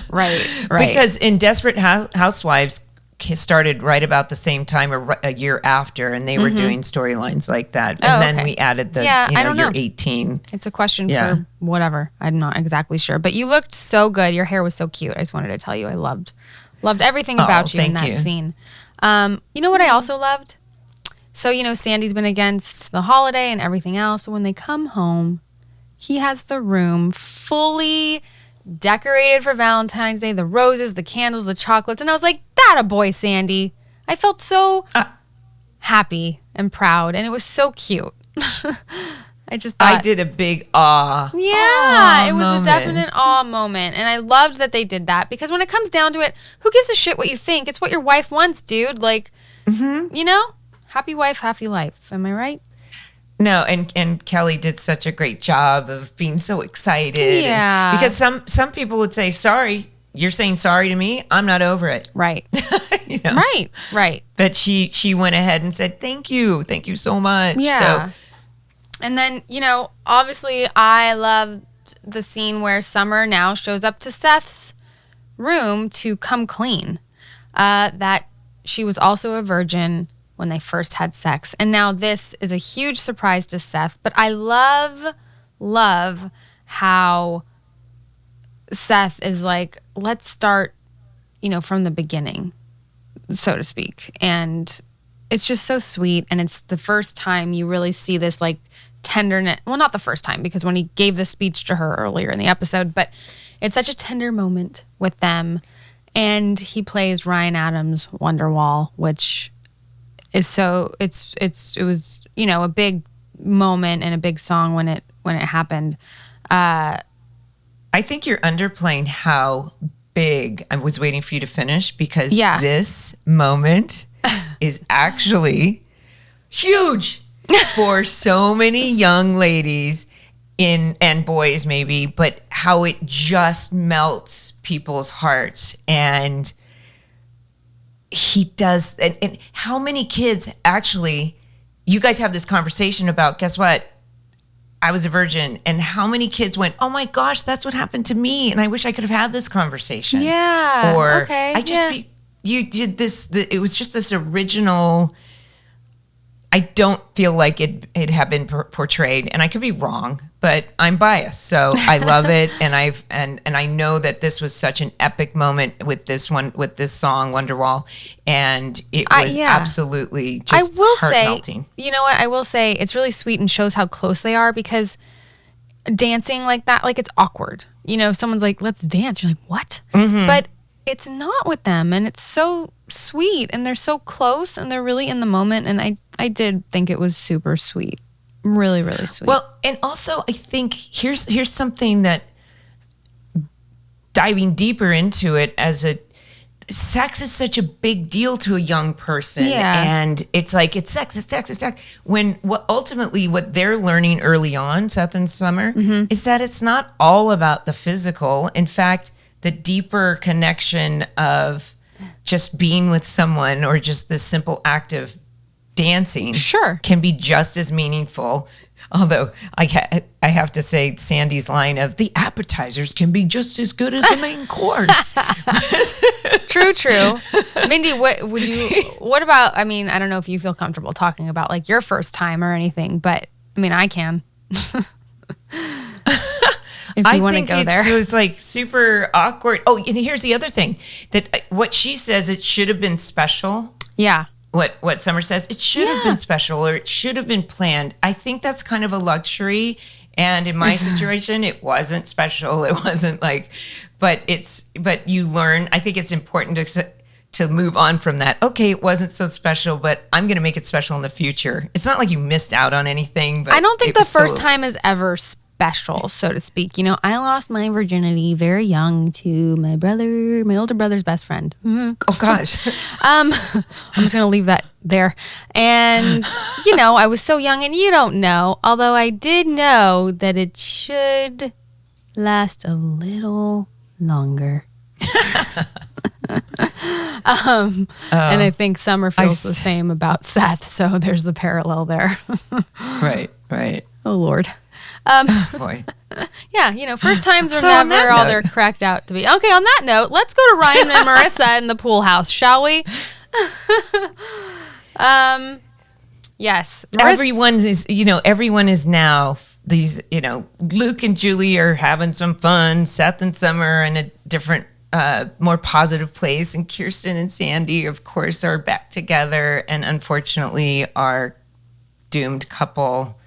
Right. Because in Desperate Housewives started right about the same time or a year after, and they were doing storylines like that. And then we added the, I don't know. you're 18. It's a question for whatever. I'm not exactly sure. But you looked so good. Your hair was so cute. I just wanted to tell you I loved everything about you in that scene. You know what I also loved? So, you know, Sandy's been against the holiday and everything else, but when they come home, he has the room fully decorated for Valentine's Day, the roses, the candles, the chocolates. And I was like, that a boy, Sandy. I felt so happy and proud, and it was so cute. I just thought, I did a big awe. Yeah, it was moment. A definite awe moment. And I loved that they did that because when it comes down to it, who gives a shit what you think? It's what your wife wants, dude. Like, you know, happy wife, happy life. Am I right? No, and Kelly did such a great job of being so excited. Yeah. Because some people would say, sorry, you're saying sorry to me? I'm not over it. Right. You know? Right. But she went ahead and said, thank you so much. Yeah. So, and then, you know, obviously I love the scene where Summer now shows up to Seth's room to come clean. That she was also a virgin when they first had sex. And now this is a huge surprise to Seth. But I love how Seth is like, let's start, you know, from the beginning, so to speak. And it's just so sweet. And it's the first time you really see this like tenderness. Well, not the first time, because when he gave the speech to her earlier in the episode, but it's such a tender moment with them. And he plays Ryan Adams' Wonderwall, which is so it was, you know, a big moment and a big song when it happened. I think you're underplaying how big. I was waiting for you to finish because this moment is actually huge for so many young ladies and boys maybe, but how it just melts people's hearts. And he does, and how many kids actually, you guys have this conversation about, guess what? I was a virgin, and how many kids went, oh my gosh, that's what happened to me, and I wish I could have had this conversation. Yeah. Or okay. I just, you did this, it was just this original, I don't feel like it had been portrayed, and I could be wrong, but I'm biased, so I love it, and I know that this was such an epic moment with this song Wonderwall, and it was absolutely just heart-melting. You know what? I will say it's really sweet and shows how close they are, because dancing like that, like, it's awkward. You know, someone's like, let's dance. You're like, what? Mm-hmm. But it's not with them, and it's so sweet, and they're so close, and they're really in the moment, and I did think it was super sweet. Really, really sweet. Well, and also I think here's something that, diving deeper into it, sex is such a big deal to a young person. Yeah. And it's like, it's sex. When ultimately what they're learning early on, Seth and Summer, is that it's not all about the physical. In fact, the deeper connection of just being with someone, or just the simple act of dancing Sure. can be just as meaningful. Although I have to say Sandy's line of the appetizers can be just as good as the main course. True. Mindy, what about, I mean, I don't know if you feel comfortable talking about like your first time or anything, but I mean, I can. If you want to go there. It was like super awkward. Oh, and here's the other thing that what she says, it should have been special. Yeah. What Summer says, it should have been special or it should have been planned. I think that's kind of a luxury. And in my situation, it wasn't special. It wasn't like, but you learn. I think it's important to move on from that. Okay, it wasn't so special, but I'm going to make it special in the future. It's not like you missed out on anything. But I don't think the first time is ever special, so to speak. You know, I lost my virginity very young to my older brother's best friend. Mm-hmm. Oh gosh. I'm just going to leave that there. And, you know, I was so young and you don't know, although I did know that it should last a little longer. And I think Summer feels the same about Seth, so there's the parallel there. Right. Oh, Lord. Boy. Yeah, you know, first times are never all they're cracked out to be. Okay, on that note, let's go to Ryan and Marissa in the pool house, shall we? Yes. Everyone is now these, Luke and Julie are having some fun. Seth and Summer are in a different, more positive place. And Kirsten and Sandy, of course, are back together. And unfortunately, our doomed couple,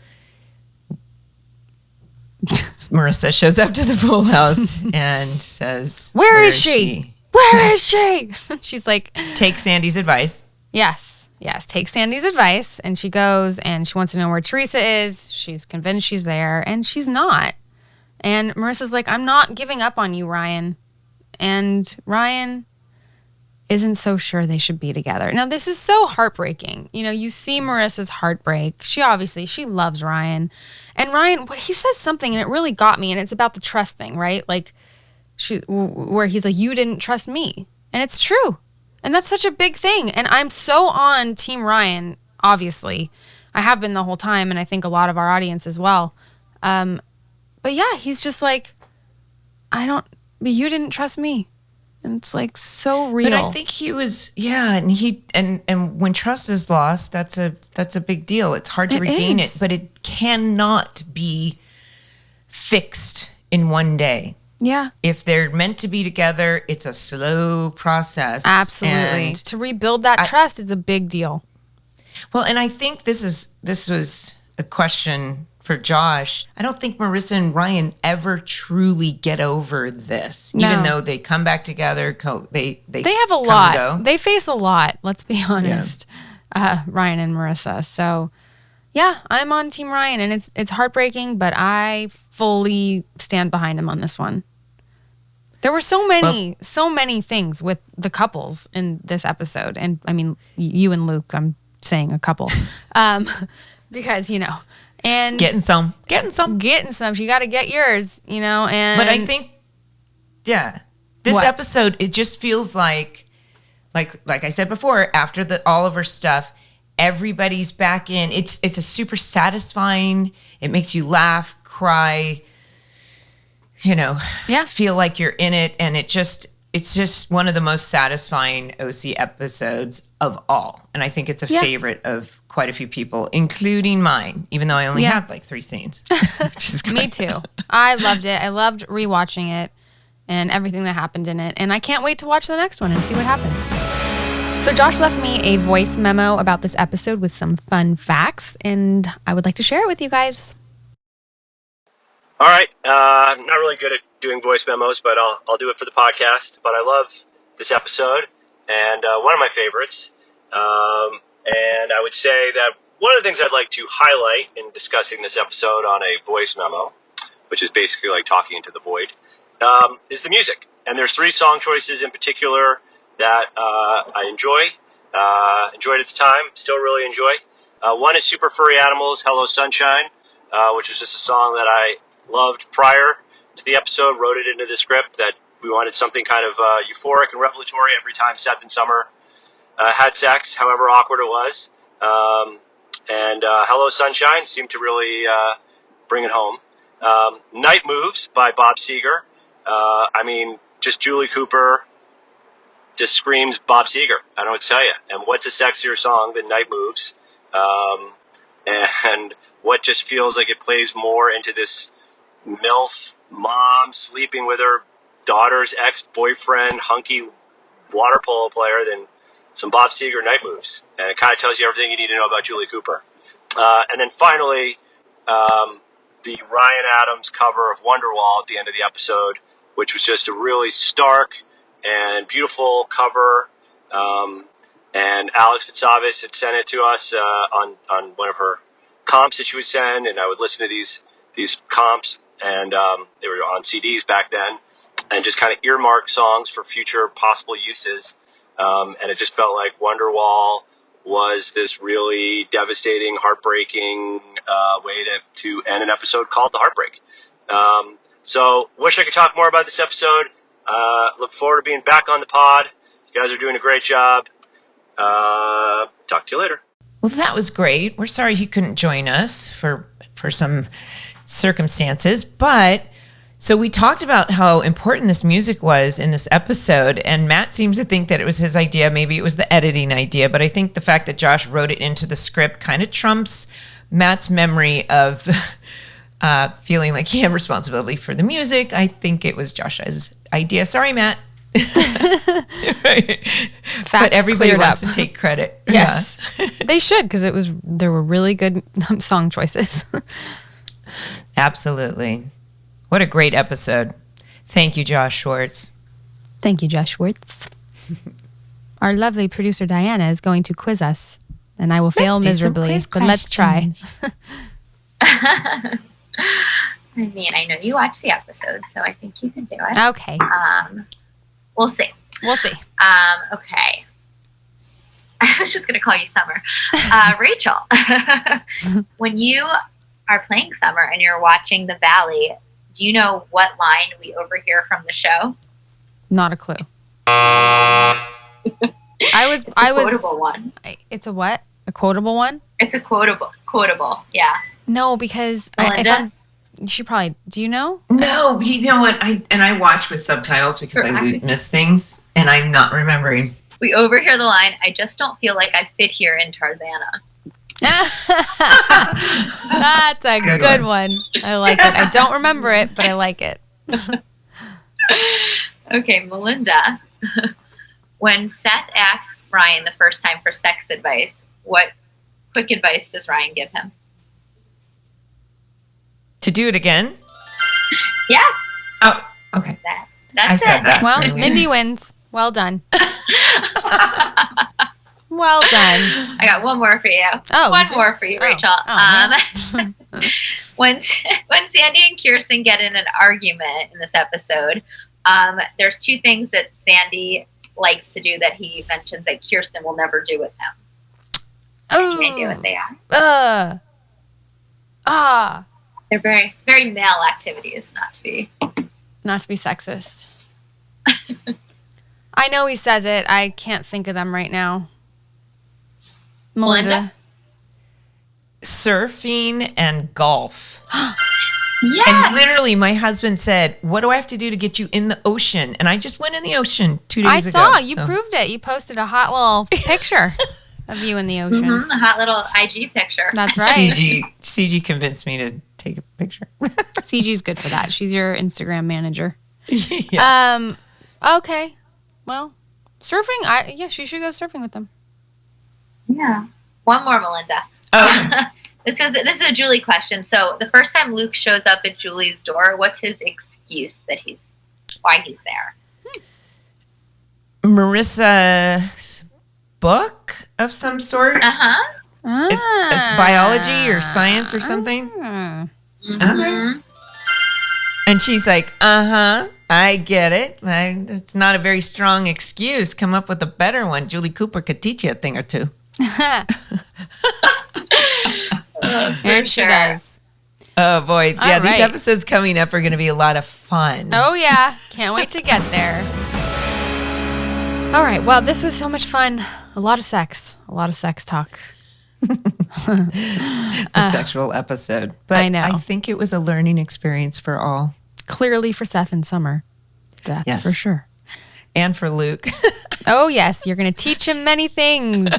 Marissa, shows up to the pool house and says, Where is she? Where is she? She's like, take Sandy's advice. Yes, take Sandy's advice. And she goes and she wants to know where Teresa is. She's convinced she's there and she's not. And Marissa's like, I'm not giving up on you, Ryan. And Ryan isn't so sure they should be together. Now, this is so heartbreaking. You know, you see Marissa's heartbreak. She loves Ryan. And Ryan, he says something and it really got me. And it's about the trust thing, right? Like, where he's like, you didn't trust me. And it's true. And that's such a big thing. And I'm so on Team Ryan, obviously. I have been the whole time, and I think a lot of our audience as well. But yeah, he's just like, but you didn't trust me. And it's like so real. But I think he was, and when trust is lost, that's a big deal. It's hard to regain it, but it cannot be fixed in one day. Yeah. If they're meant to be together, it's a slow process. Absolutely. And to rebuild that trust is a big deal. Well, and I think this was a question for Josh. I don't think Marissa and Ryan ever truly get over this, even though they come back together. They have a lot. They face a lot. Let's be honest, Ryan and Marissa. So, yeah, I'm on Team Ryan, and it's heartbreaking, but I fully stand behind him on this one. There were so many things with the couples in this episode, and I mean, you and Luke. I'm saying a couple, because and getting some. You got to get yours, And but I think, this episode, it just feels like I said before, after the Oliver stuff, everybody's back in. It's a super satisfying. It makes you laugh, cry. Feel like you're in it, and it's just one of the most satisfying OC episodes of all. And I think it's a favorite of quite a few people, including mine, even though I only had like 3 scenes. Which is great. Me too. I loved it. I loved rewatching it and everything that happened in it. And I can't wait to watch the next one and see what happens. So Josh left me a voice memo about this episode with some fun facts, and I would like to share it with you guys. All right. I'm not really good at doing voice memos, but I'll do it for the podcast. But I love this episode, and one of my favorites. And I would say that one of the things I'd like to highlight in discussing this episode on a voice memo, which is basically like talking into the void, is the music. And there's 3 song choices in particular that I enjoyed at the time, still really enjoy. One is Super Furry Animals, Hello Sunshine, which was just a song that I loved prior to the episode, wrote it into the script that we wanted something kind of euphoric and revelatory every time Seth and Summer had sex, however awkward it was. And Hello Sunshine seemed to really bring it home. Night Moves by Bob Seger. I mean, just Julie Cooper just screams Bob Seger. I don't know what to tell you. And what's a sexier song than Night Moves? And what just feels like it plays more into this MILF mom sleeping with her daughter's ex-boyfriend, hunky water polo player than some Bob Seger Night Moves. And it kind of tells you everything you need to know about Julie Cooper. And then finally, the Ryan Adams cover of Wonderwall at the end of the episode, which was just a really stark and beautiful cover. And Alex Fitzavis had sent it to us on one of her comps that she would send, and I would listen to these comps, and they were on CDs back then, and just kind of earmark songs for future possible uses. And it just felt like Wonderwall was this really devastating, heartbreaking way to end an episode called The Heartbreak. So wish I could talk more about this episode. Look forward to being back on the pod. You guys are doing a great job. Talk to you later. Well, that was great. We're sorry he couldn't join us for some circumstances, but so we talked about how important this music was in this episode, and Matt seems to think that it was his idea. Maybe it was the editing idea, but I think the fact that Josh wrote it into the script kind of trumps Matt's memory of feeling like he had responsibility for the music. I think it was Josh's idea. Sorry, Matt. Right. But everybody wants to take credit. Yes. Yeah. They should, because there were really good song choices. Absolutely. What a great episode. Thank you, Josh Schwartz. Thank you, Josh Schwartz. Our lovely producer Diana is going to quiz us, and I will fail miserably, but let's try. I mean, I know you watched the episode, so I think you can do it. Okay. We'll see. Okay. I was just going to call you Summer. Rachel, when you are playing Summer and you're watching The Valley, do you know what line we overhear from the show? Not a clue. It's a quotable one. It's a what? A quotable one? It's a quotable, yeah. No, because Melinda? She probably. Do you know? No, you know what? I watch with subtitles because I miss things, and I'm not remembering. We overhear the line, I just don't feel like I fit here in Tarzana. That's a good one. I like it. I don't remember it, but I like it. Okay, Melinda. When Seth asks Ryan the first time for sex advice, what quick advice does Ryan give him? To do it again? Yeah. Oh, okay. That's I said that. Well, Mindy wins. Well done. Well done. I got one more for you. One more for you, Rachel. When Sandy and Kirsten get in an argument in this episode, there's two things that Sandy likes to do that he mentions that Kirsten will never do with him. Any idea what they are? They're very, very male activities, not to be sexist. I know he says it. I can't think of them right now. Melinda? Surfing and golf. Yes. And literally, my husband said, "What do I have to do to get you in the ocean?" And I just went in the ocean 2 days ago. I saw. You proved it. You posted a hot little picture of you in the ocean. Mm-hmm, a hot little IG picture. That's right. CG convinced me to take a picture. CG's good for that. She's your Instagram manager. Yeah. Okay. Well, surfing. She should go surfing with them. Yeah. One more, Melinda. Oh. This is a Julie question. So the first time Luke shows up at Julie's door, what's his excuse why he's there? Marissa's book of some sort. It's biology or science or something. Mm-hmm. Okay. And she's like, I get it. It's not a very strong excuse. Come up with a better one. Julie Cooper could teach you a thing or two. And she does. Oh, boy. Yeah, All these right. episodes coming up are going to be a lot of fun. Oh, yeah. Can't wait to get there. All right. Well, this was so much fun. A lot of sex talk. The sexual episode. But I know. I think it was a learning experience for all. Clearly for Seth and Summer. That's for sure. And for Luke. Oh, yes. You're going to teach him many things,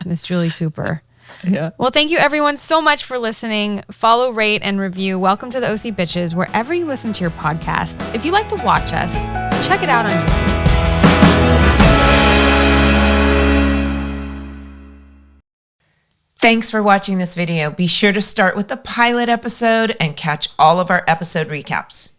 Miss Julie Cooper. Yeah. Well, thank you everyone so much for listening. Follow, rate, and review Welcome to the OC Bitches wherever you listen to your podcasts. If you like to watch us, check it out on YouTube. Thanks for watching this video. Be sure to start with the pilot episode and catch all of our episode recaps.